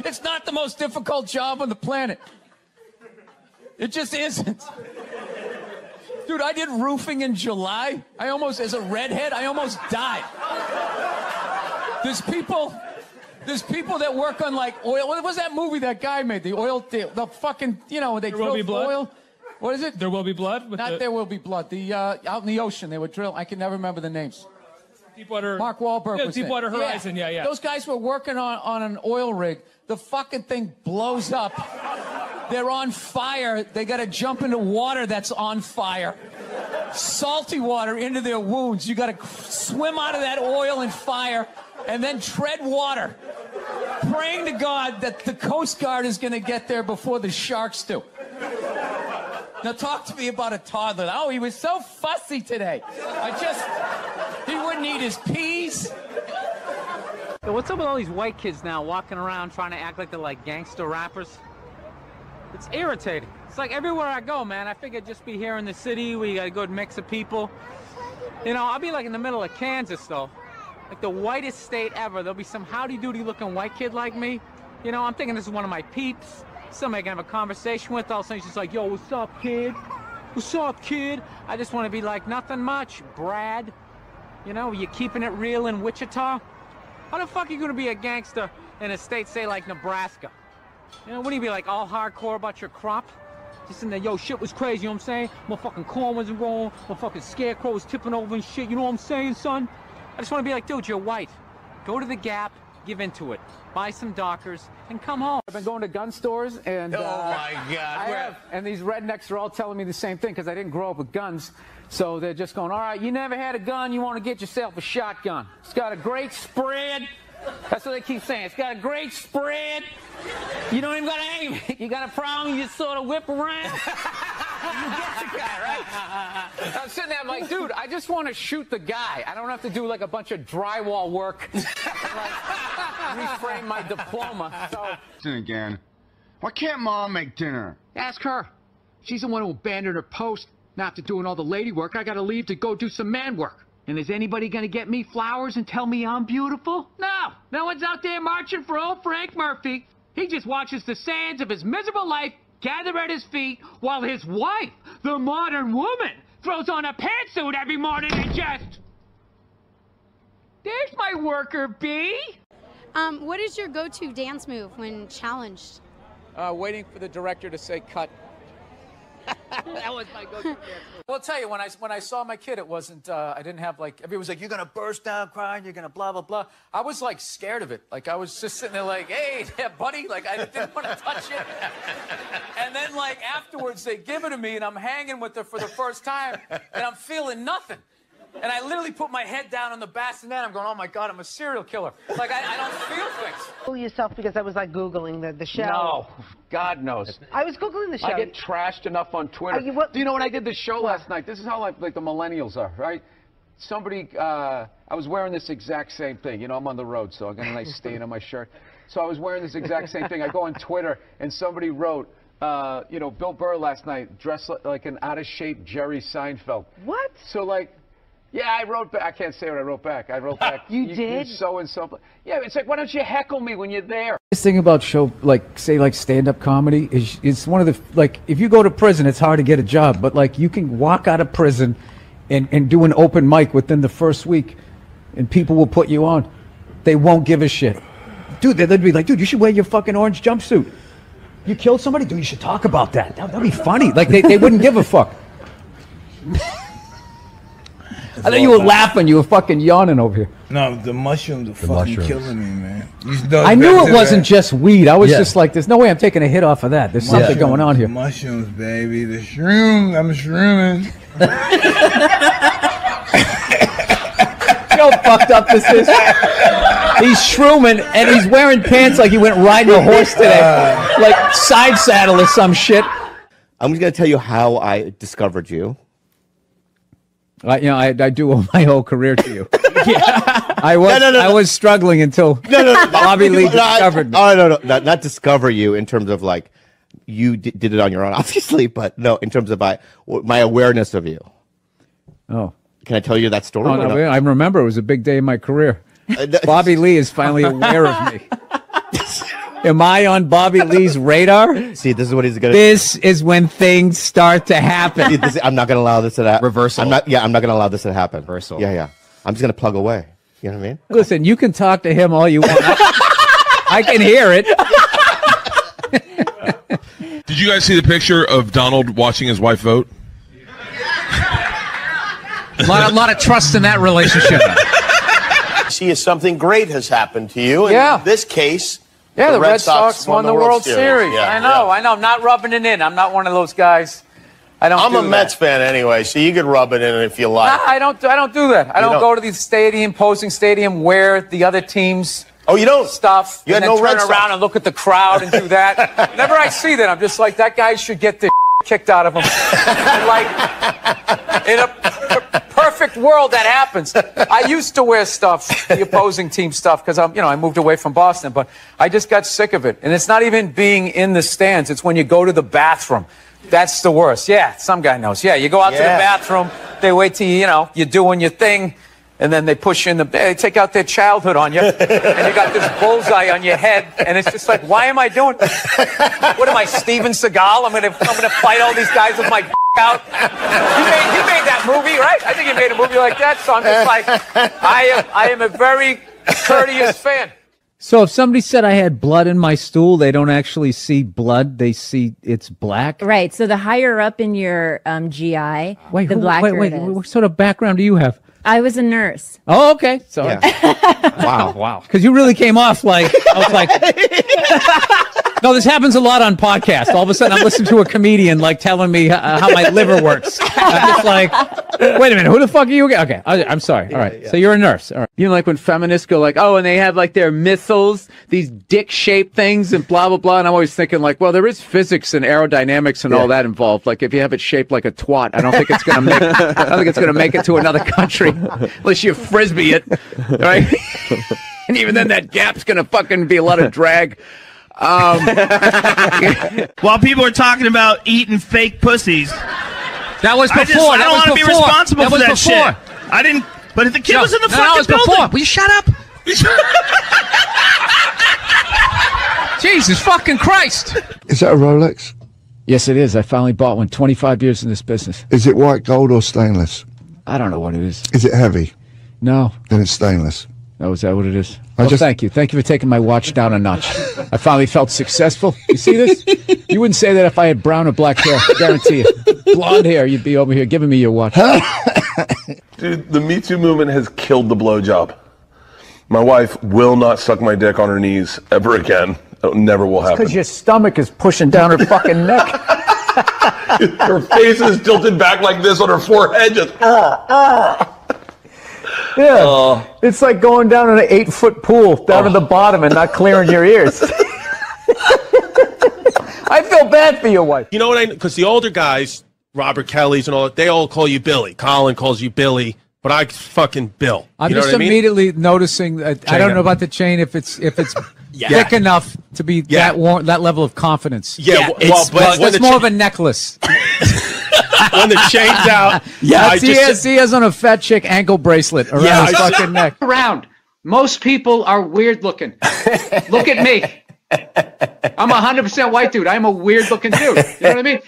It's not the most difficult job on the planet. It just isn't. Dude, I did roofing in July. As a redhead, I almost died. There's people that work on like oil. What was that movie that guy made? The oil, the fucking, they drill oil. What is it? There Will Be Blood? There Will Be Blood. Out in the ocean, they would drill. I can never remember the names. Deepwater. Mark Wahlberg was Deepwater Horizon, yeah. Those guys were working on an oil rig. The fucking thing blows up. They're on fire. They got to jump into water that's on fire. Salty water into their wounds. You got to swim out of that oil and fire and then tread water, praying to God that the Coast Guard is going to get there before the sharks do. Now talk to me about a toddler. Oh, he was so fussy today. He wouldn't eat his peas. So what's up with all these white kids now walking around trying to act like they're like gangster rappers? It's irritating. It's like everywhere I go, man, I figure I'd just be here in the city where you got a good mix of people. I'll be like in the middle of Kansas, though. Like the whitest state ever. There'll be some howdy-doody looking white kid like me. You know, I'm thinking this is one of my peeps. Somebody I can have a conversation with. All of a sudden she's like, yo, what's up, kid? What's up, kid? I just want to be like, nothing much, Brad. You know, you keeping it real in Wichita? How the fuck are you going to be a gangster in a state, say, like Nebraska? You know, wouldn't you be like all hardcore about your crop? Just in there, yo, shit was crazy, you know what I'm saying? Motherfucking corn wasn't wrong. Motherfucking scarecrow was tipping over and shit, you know what I'm saying, son? I just want to be like, dude, you're white. Go to the Gap, give into it. Buy some Dockers, and come home. I've been going to gun stores, and Oh, my God. and these rednecks are all telling me the same thing, because I didn't grow up with guns. So they're just going, all right, you never had a gun, you want to get yourself a shotgun. It's got a great spread. That's what they keep saying. It's got a great spread. You don't even got to aim it. You got a problem, you just sort of whip around. You get the guy, right? I'm sitting there, I'm like, dude, I just want to shoot the guy. I don't have to do like a bunch of drywall work, like, reframe my diploma. So. Again. Why can't Mom make dinner? Ask her. She's the one who abandoned her post. Now after doing all the lady work, I gotta leave to go do some man work. And is anybody gonna get me flowers and tell me I'm beautiful? No. No one's out there marching for old Frank Murphy. He just watches the sands of his miserable life gather at his feet while his wife, the modern woman, throws on a pantsuit every morning and just... There's my worker bee. What is your go-to dance move when challenged? Waiting for the director to say cut. That was my go-to dance move. Well, I'll tell you, when I saw my kid, it wasn't, I didn't have, like, everybody was like, you're going to burst down crying, you're going to blah, blah, blah. I was, like, scared of it. Like, I was just sitting there like, hey, yeah, buddy. Like, I didn't want to touch it. And then, like, afterwards, they give it to me, and I'm hanging with her for the first time, and I'm feeling nothing. And I literally put my head down on the bassinet. I'm going, oh, my God, I'm a serial killer. Like, I don't feel things. Fool yourself because I was, like, Googling the show. No, God knows. I was Googling the show. I get trashed enough on Twitter. Do you know when I did the show last night? This is how like the millennials are, right? Somebody, I was wearing this exact same thing. You know, I'm on the road, so I got a nice stain on my shirt. So I was wearing this exact same thing. I go on Twitter, and somebody wrote, you know, Bill Burr last night dressed like an out-of-shape Jerry Seinfeld. What? So, like, yeah, I wrote back. I can't say what I wrote back. I wrote back. You did? So-and-so. Yeah, it's like, why don't you heckle me when you're there? This thing about show, like, say, like, stand-up comedy is it's one of the, like, if you go to prison, it's hard to get a job, but, like, you can walk out of prison and do an open mic within the first week, and people will put you on. They won't give a shit. Dude, they'd be like, dude, you should wear your fucking orange jumpsuit. You killed somebody? Dude, you should talk about that. That'd be funny. Like, they wouldn't give a fuck. I thought you were laughing. You were fucking yawning over here. No, the mushrooms are fucking killing me, man. I knew it wasn't just weed. I was just like, there's no way I'm taking a hit off of that. There's something going on here. Mushrooms, baby. The shroom. I'm shrooming. See how fucked up this is? He's shrooming, and he's wearing pants like he went riding a horse today. Like side saddle or some shit. I'm just going to tell you how I discovered you. You know, I do owe my whole career to you. I was struggling until Bobby Lee discovered me. Oh, no, not discover you in terms of like you did it on your own, obviously, but no, in terms of my awareness of you. Oh. Can I tell you that story? Oh, no, I remember it was a big day in my career. Bobby Lee is finally aware of me. Am I on Bobby Lee's radar? See, this is what he's going to... This is when things start to happen. I'm not going to allow this to happen. Reversal. I'm not going to allow this to happen. Reversal. Yeah. I'm just going to plug away. You know what I mean? Listen, you can talk to him all you want. I can hear it. Did you guys see the picture of Donald watching his wife vote? A lot of trust in that relationship. See, something great has happened to you. In this case... Yeah, the Red Sox won the World Series. Yeah, I know. I'm not rubbing it in. I'm not one of those guys. I'm a Mets fan anyway, so you could rub it in if you like. Nah, I don't do that. I don't go to the stadium, posing stadium, wear the other team's stuff. You and had then no Red turn Sox. around and look at the crowd and do that. Whenever I see that, I'm just like, that guy should get the kicked out of him. And like, in a perfect world, that happens. I used to wear stuff, the opposing team stuff, because I moved away from Boston, but I just got sick of it. And it's not even being in the stands. It's when you go to the bathroom. That's the worst. Yeah, some guy knows. Yeah, you go out to the bathroom. They wait till you're doing your thing. and then they push you in the bed. They take out their childhood on you, and you got this bullseye on your head, and it's just like, why am I doing this? What am I, Steven Seagal? I'm gonna fight all these guys with my out. He made that movie, right? I think he made a movie like that. So I'm just like, I am a very courteous fan. So if somebody said I had blood in my stool, they don't actually see blood; they see it's black. Right. So the higher up in your GI, Wait, the blacker it is. what sort of background do you have? I was a nurse. Oh, okay. Sorry. Wow. Because you really came off like I was like. No, this happens a lot on podcasts. All of a sudden, I'm listening to a comedian like telling me how my liver works. I'm just like, wait a minute, who the fuck are you again? Okay, I'm sorry. All right, so you're a nurse. All right. You know, like when feminists go like, oh, and they have like their missiles, these dick-shaped things, and blah blah blah. And I'm always thinking like, well, there is physics and aerodynamics and all that involved. Like if you have it shaped like a twat, I don't think it's gonna make. I don't think it's gonna make it to another country unless you frisbee it, right? And even then, that gap's gonna fucking be a lot of drag. While people are talking about eating fake pussies. That was before. I don't want to be responsible for that shit. I didn't. But if the kid was in the fucking building. Before. Will you shut up? Jesus fucking Christ. Is that a Rolex? Yes, it is. I finally bought one. 25 years in this business. Is it white gold or stainless? I don't know what it is. Is it heavy? No. Then it's stainless. Oh, is that what it is? Well, thank you. Thank you for taking my watch down a notch. I finally felt successful. You see this? You wouldn't say that if I had brown or black hair. I guarantee you. Blonde hair, you'd be over here giving me your watch. Dude, the Me Too movement has killed the blowjob. My wife will not suck my dick on her knees ever again. It never will happen. Because your stomach is pushing down her fucking neck. Her face is tilted back like this on her forehead. Just, Yeah, it's like going down in an 8-foot pool down to the bottom and not clearing your ears. I feel bad for your wife. You know what because the older guys, Robert Kelly's and all that, they all call you Billy. Colin calls you Billy, but I fucking Bill. I'm you know just what I mean? immediately noticing that I don't know about the chain if it's thick enough to be that level of confidence. Yeah, it's more of a necklace. When the chain's out, he has on a fat chick ankle bracelet around his fucking neck. Around. Most people are weird looking. Look at me. I'm 100% white dude. I'm a weird looking dude. You know what I mean?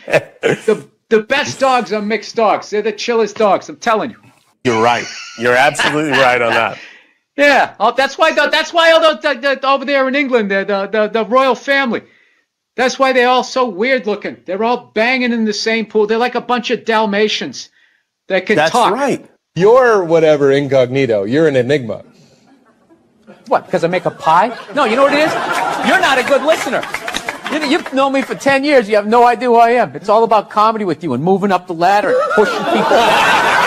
The best dogs are mixed dogs. They're the chillest dogs. I'm telling you. You're right. You're absolutely right on that. Yeah. That's why over there in England, the royal family. That's why they're all so weird looking. They're all banging in the same pool. They're like a bunch of Dalmatians that can talk. That's right. You're whatever incognito. You're an enigma. What, because I make a pie? No, you know what it is? You're not a good listener. You've known me for 10 years. You have no idea who I am. It's all about comedy with you and moving up the ladder and pushing people down.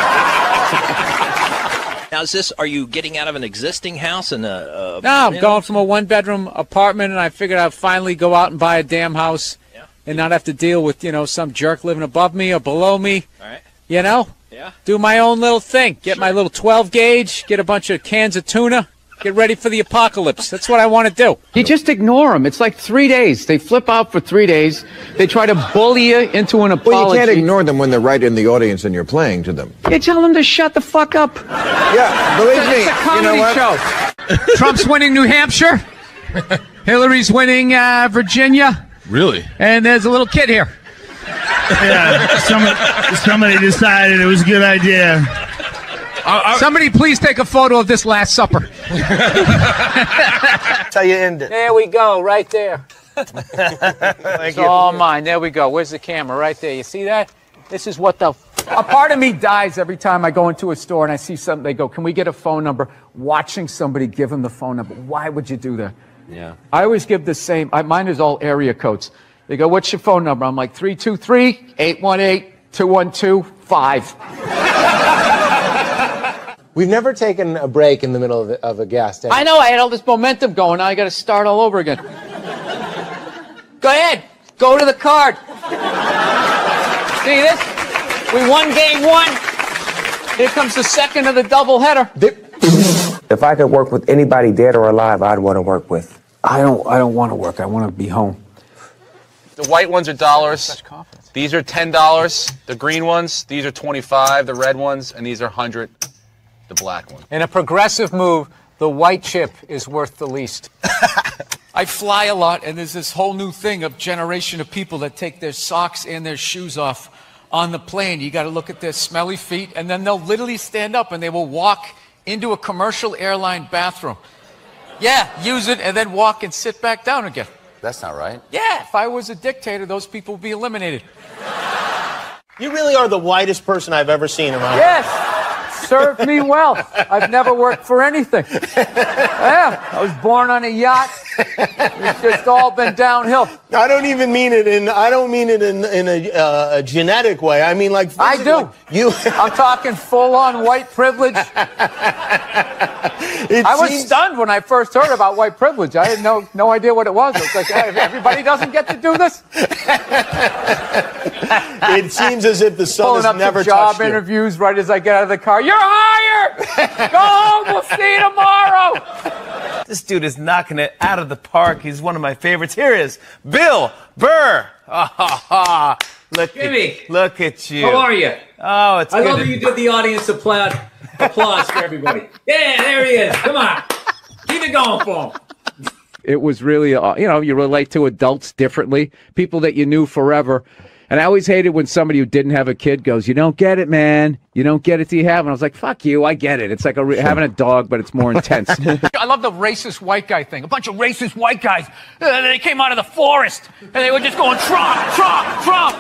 Now, are you getting out of an existing house and No, I'm going from a one-bedroom apartment, and I figured I'd finally go out and buy a damn house and not have to deal with, some jerk living above me or below me. All right. Yeah. Do my own little thing. Get my little 12 gauge, get a bunch of cans of tuna, get ready for the apocalypse. That's what I want to do. You just ignore them. It's like 3 days. They flip out for 3 days. They try to bully you into an apology. Well, you can't ignore them when they're right in the audience and you're playing to them. You tell them to shut the fuck up. Yeah, believe me. It's a comedy show. Trump's winning New Hampshire. Hillary's winning Virginia. Really? And there's a little kid here. Yeah, somebody decided it was a good idea. Somebody please take a photo of this Last Supper. That's how you end it. There we go, right there. It's all mine. There we go. Where's the camera? Right there. You see that? This is what a part of me dies every time I go into a store and I see something. They go, can we get a phone number? Watching somebody give them the phone number. Why would you do that? Yeah. I always give the same. Mine is all area codes. They go, what's your phone number? I'm like, 323-818-212-5. We've never taken a break in the middle of a gas station. I know. I had all this momentum going. Now I got to start all over again. Go ahead. Go to the card. See this? We won game one. Here comes the second of the doubleheader. If I could work with anybody dead or alive, I'd want to work with. I don't want to work. I want to be home. The white ones are dollars. These are $10. The green ones, these are 25. The red ones, and these are 100. The black one. In a progressive move, the white chip is worth the least. I fly a lot, and there's this whole new thing of generation of people that take their socks and their shoes off on the plane. You got to look at their smelly feet, and then they'll literally stand up and they will walk into a commercial airline bathroom. Yeah, use it and then walk and sit back down again. That's not right. Yeah, if I was a dictator, those people would be eliminated. You really are the whitest person I've ever seen around. Yes! Served me well. I've never worked for anything. Yeah, I was born on a yacht. It's just all been downhill. I don't even mean it in. I don't mean it in a genetic way. I mean like. I do. I'm talking full-on white privilege. I was stunned when I first heard about white privilege. I had no idea what it was. It's like, hey, everybody doesn't get to do this. It seems as if the sun has never touched you. Pulling up to job interviews right as I get out of the car. You're hired! Go home, we'll see you tomorrow! This dude is knocking it out of the park. He's one of my favorites. Here is Bill Burr. Look at you. How are you? Oh, it's I good. love that you did the audience applause for everybody. Yeah, there he is. Come on. Keep it going for him. It was really, you relate to adults differently, people that you knew forever. And I always hated when somebody who didn't have a kid goes, you don't get it, man. You don't get it till you have it. And I was like, fuck you, I get it. It's like having a dog, but it's more intense. I love the racist white guy thing. A bunch of racist white guys. They came out of the forest, and they were just going, Trump, Trump, Trump.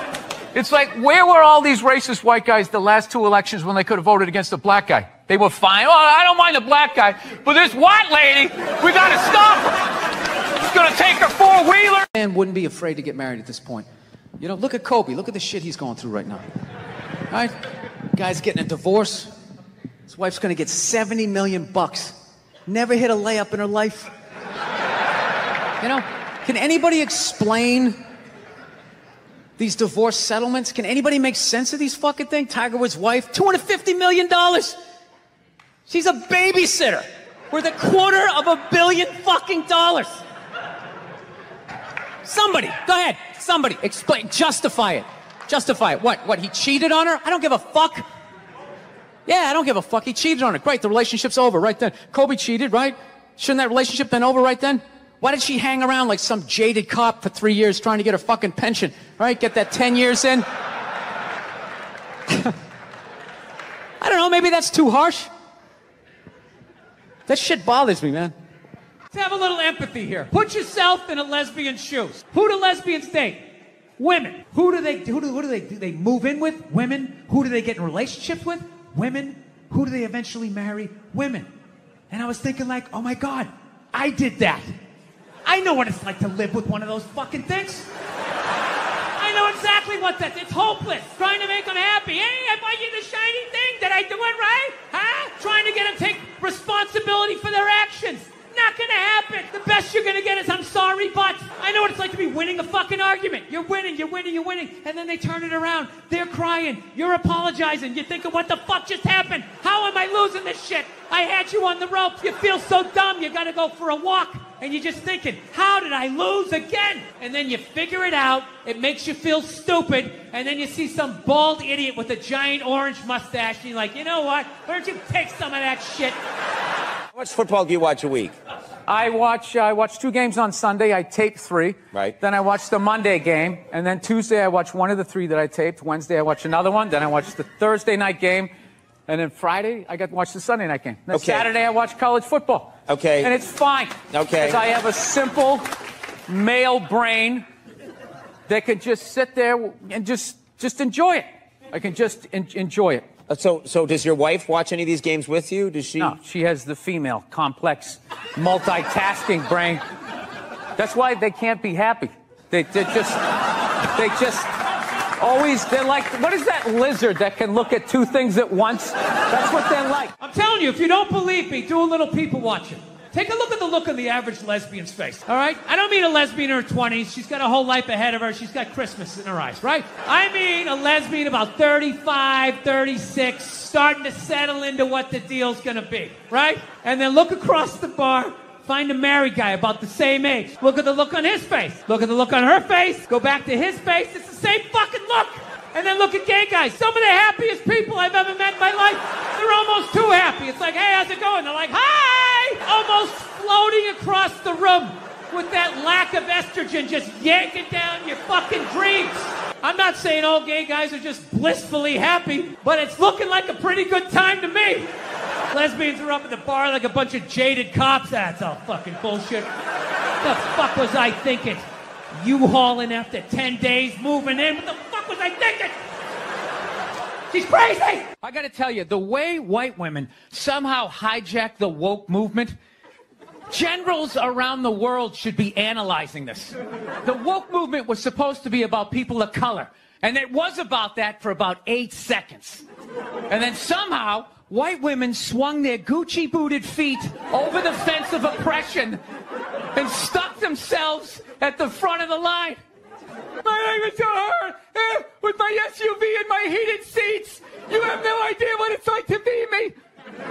It's like, where were all these racist white guys the last 2 elections when they could have voted against the black guy? They were fine. Oh, I don't mind the black guy, but this white lady, we got to stop her. She's going to take her four-wheeler. Man wouldn't be afraid to get married at this point. You know, look at Kobe. Look at the shit he's going through right now. All right? Guy's getting a divorce. His wife's going to get $70 million. Never hit a layup in her life. You know, can anybody explain these divorce settlements? Can anybody make sense of these fucking things? Tiger Woods' wife, $250 million. She's a babysitter worth $250 million fucking dollars. Somebody, go ahead. Somebody, explain, justify it. Justify it. What, he cheated on her? I don't give a fuck. Yeah, I don't give a fuck. He cheated on her. Great, the relationship's over right then. Kobe cheated, right? Shouldn't that relationship been over right then? Why did she hang around like some jaded cop for 3 years trying to get her fucking pension? Right, get that 10 years in? I don't know, maybe that's too harsh. That shit bothers me, man. Let's have a little empathy here. Put yourself in a lesbian's shoes. Who do lesbians date? Women. Who do they move in with? Women. Who do they get in relationships with? Women. Who do they eventually marry? Women. And I was thinking like, oh my God, I did that. I know what it's like to live with one of those fucking things. I know exactly what that is. It's hopeless. Trying to make them happy. Hey, I buy you the shiny thing. Did I do it right? Huh? Trying to get them to take responsibility for their actions. Not gonna happen. The best you're gonna get is I'm sorry, but I know what it's like to be winning a fucking argument. You're winning, you're winning, you're winning, and then they turn it around. They're crying. You're apologizing. You're thinking, what the fuck just happened? How am I losing this shit? I had you on the ropes. You feel so dumb. You gotta go for a walk, and you're just thinking, how did I lose again? And then you figure it out. It makes you feel stupid, and then you see some bald idiot with a giant orange mustache, and you're like, you know what? Why don't you take some of that shit? How much football do you watch a week? I watch 2 games on Sunday. I tape 3. Right. Then I watch the Monday game. And then Tuesday I watch one of the 3 that I taped. Wednesday I watch another one. Then I watch the Thursday night game. And then Friday I got to watch the Sunday night game. Then Saturday I watch college football. Okay. And it's fine. Okay. Because I have a simple male brain that can just sit there and just enjoy it. I can just enjoy it. So does your wife watch any of these games with you? Does she? No, she has the female, complex, multitasking brain. That's why they can't be happy. They just always, they're like, what is that lizard that can look at 2 things at once? That's what they're like. I'm telling you, if you don't believe me, do a little people watching. Take a look at the look on the average lesbian's face, all right? I don't mean a lesbian in her 20s. She's got a whole life ahead of her. She's got Christmas in her eyes, right? I mean a lesbian about 35, 36, starting to settle into what the deal's gonna be, right? And then look across the bar, find a married guy about the same age. Look at the look on his face. Look at the look on her face. Go back to his face. It's the same fucking look. And then look at gay guys. Some of the happiest people I've ever met in my life. They're almost too happy. happy. It's like, hey, how's it going? They're like, hi! Almost floating across the room with that lack of estrogen just yanking down your fucking dreams. I'm not saying all gay guys are just blissfully happy, but it's looking like a pretty good time to me. Lesbians are up at the bar like a bunch of jaded cops. That's all fucking bullshit. The fuck was I thinking? U-hauling after 10 days, moving in. What the fuck was I thinking? She's crazy! I gotta tell you, the way white women somehow hijack the woke movement, generals around the world should be analyzing this. The woke movement was supposed to be about people of color, and it was about that for about 8 seconds. And then somehow, white women swung their Gucci-booted feet over the fence of oppression and stuck themselves at the front of the line. My name is her, with my SUV and my heated seats. You have no idea what it's like to be me.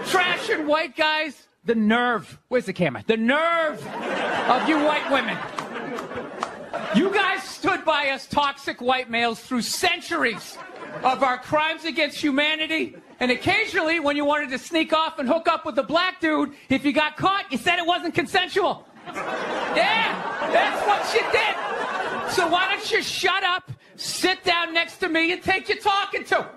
Trash and white guys, the nerve. Where's the camera? The nerve of you white women. You guys stood by us toxic white males through centuries of our crimes against humanity. And occasionally, when you wanted to sneak off and hook up with a black dude, if you got caught, you said it wasn't consensual. Yeah, that's what you did. So why don't you shut up, sit down next to me, and take your talking to?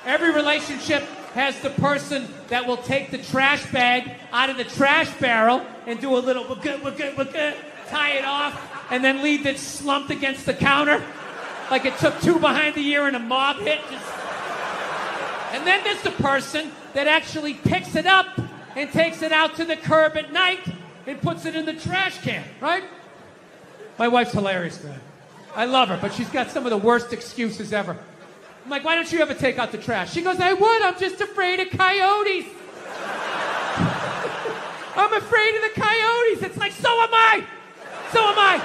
Every relationship has the person that will take the trash bag out of the trash barrel and do a little tie it off, and then leave it slumped against the counter like it took 2 behind the ear and a mob hit. And then there's the person that actually picks it up and takes it out to the curb at night and puts it in the trash can, right? My wife's hilarious, man. I love her, but she's got some of the worst excuses ever. I'm like, why don't you ever take out the trash? She goes, I would, I'm just afraid of coyotes. I'm afraid of the coyotes. It's like, so am I. So am I.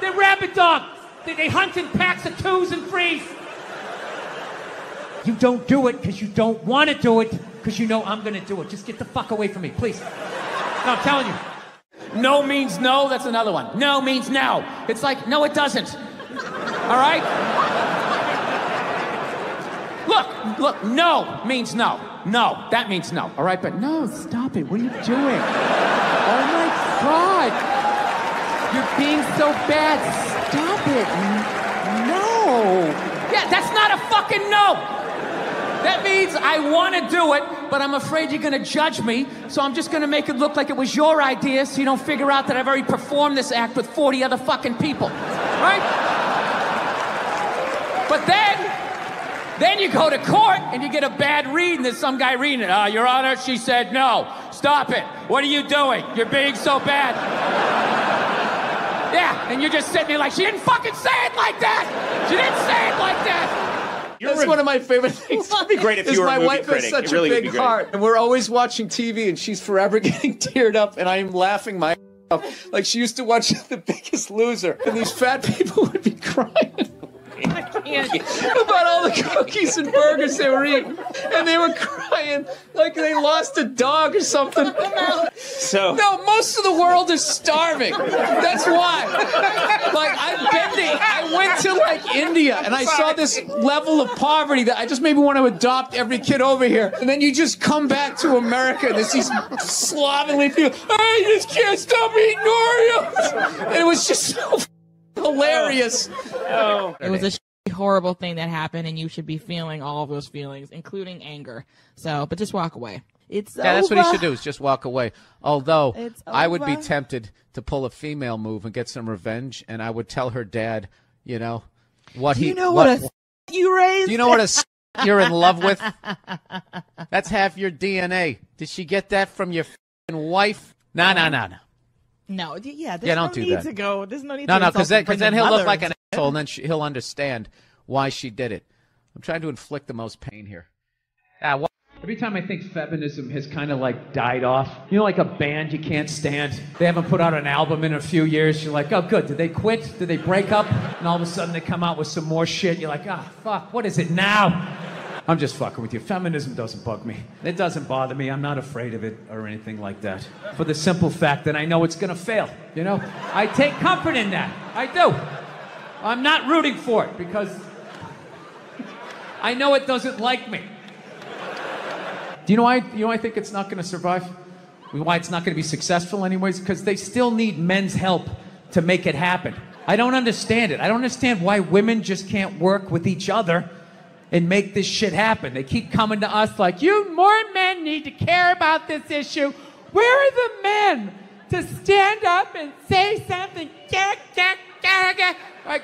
They're rabid dogs. They hunt in packs of 2s and 3s. You don't do it because you don't want to do it because you know I'm going to do it. Just get the fuck away from me, please. No, I'm telling you. No means no, that's another one. No means no. It's like, no, it doesn't. All right? Look, no means no. No, that means no. All right, but no, stop it. What are you doing? Oh my God. You're being so bad. Stop it. No. Yeah, that's not a fucking no. That means I want to do it, but I'm afraid you're going to judge me, so I'm just going to make it look like it was your idea so you don't figure out that I've already performed this act with 40 other fucking people. Right? But then you go to court and you get a bad read and there's some guy reading it. Your Honor, she said no. Stop it. What are you doing? You're being so bad. Yeah, and you're just sitting there like, she didn't fucking say it like that. She didn't say it like that. That's one of my favorite things. It'd be great if you were a movie critic. My wife has such a big heart, and we're always watching TV, and she's forever getting teared up, and I'm laughing my off. Like she used to watch The Biggest Loser, and these fat people would be crying about all the cookies and burgers they were eating, and they were crying like they lost a dog or something. No, most of the world is starving. That's why. Like I went to like India, and I saw this level of poverty that I just maybe want to adopt every kid over here. And then you just come back to America, and there's these slovenly people. I just can't stop eating Oreos. And it was just so hilarious. It was a horrible thing that happened, and you should be feeling all of those feelings, including anger. So, but just walk away. It's Yeah, that's what he over. should do, is just walk away. Although, It's I would be over. tempted to pull a female move and get some revenge, and I would tell her dad, you know, what he... You know what you raised? Do you know what a you're in love with? That's half your DNA. Did she get that from your f***ing wife? No. No, yeah, there's Yeah, no don't do need that. to go. There's no need No, to because insult then he'll mother look like an instead. asshole, and then he'll understand why she did it. I'm trying to inflict the most pain here. Every time I think feminism has kind of like died off, you know, like a band you can't stand. They haven't put out an album in a few years. You're like, oh, good. Did they quit? Did they break up? And all of a sudden they come out with some more shit. You're like, ah, fuck, what is it now? I'm just fucking with you. Feminism doesn't bug me. It doesn't bother me. I'm not afraid of it or anything like that. For the simple fact that I know it's going to fail, you know? I take comfort in that. I do. I'm not rooting for it because I know it doesn't like me. Do you know why? I think it's not going to survive? Why it's not going to be successful anyways? Because they still need men's help to make it happen. I don't understand it. I don't understand why women just can't work with each other and make this shit happen. They keep coming to us like, more men need to care about this issue. Where are the men to stand up and say something? Like,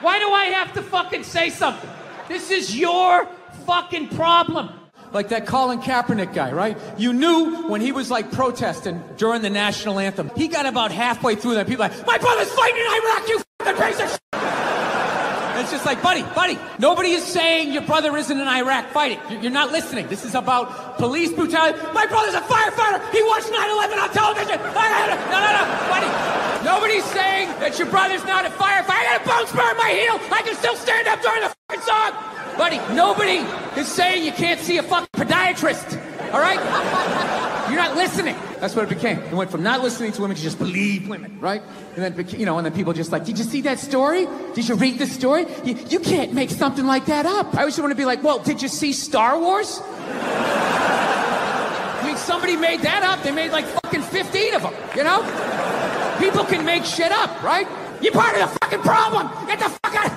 why do I have to fucking say something? This is your fucking problem. Like that Colin Kaepernick guy, right? You knew when he was like protesting during the national anthem. He got about halfway through that. People like, my brother's fighting in Iraq, you fucking piece of shit. And it's just like, buddy, nobody is saying your brother isn't in Iraq fighting. You're not listening. This is about police brutality. My brother's a firefighter. He watched 9/11 on television. No, buddy. Nobody's saying that your brother's not a firefighter. I got a bone spur in my heel. I can still stand up during the fucking song. Buddy, nobody is saying you can't see a fucking podiatrist, all right? You're not listening. That's what it became. It went from not listening to women to just believe women, right? And then, and then people just like, did you see that story? Did you read the story? You can't make something like that up. I always want to be like, well, did you see Star Wars? I mean, somebody made that up. They made like fucking 15 of them, you know? People can make shit up, right? You're part of the fucking problem. Get the fuck out,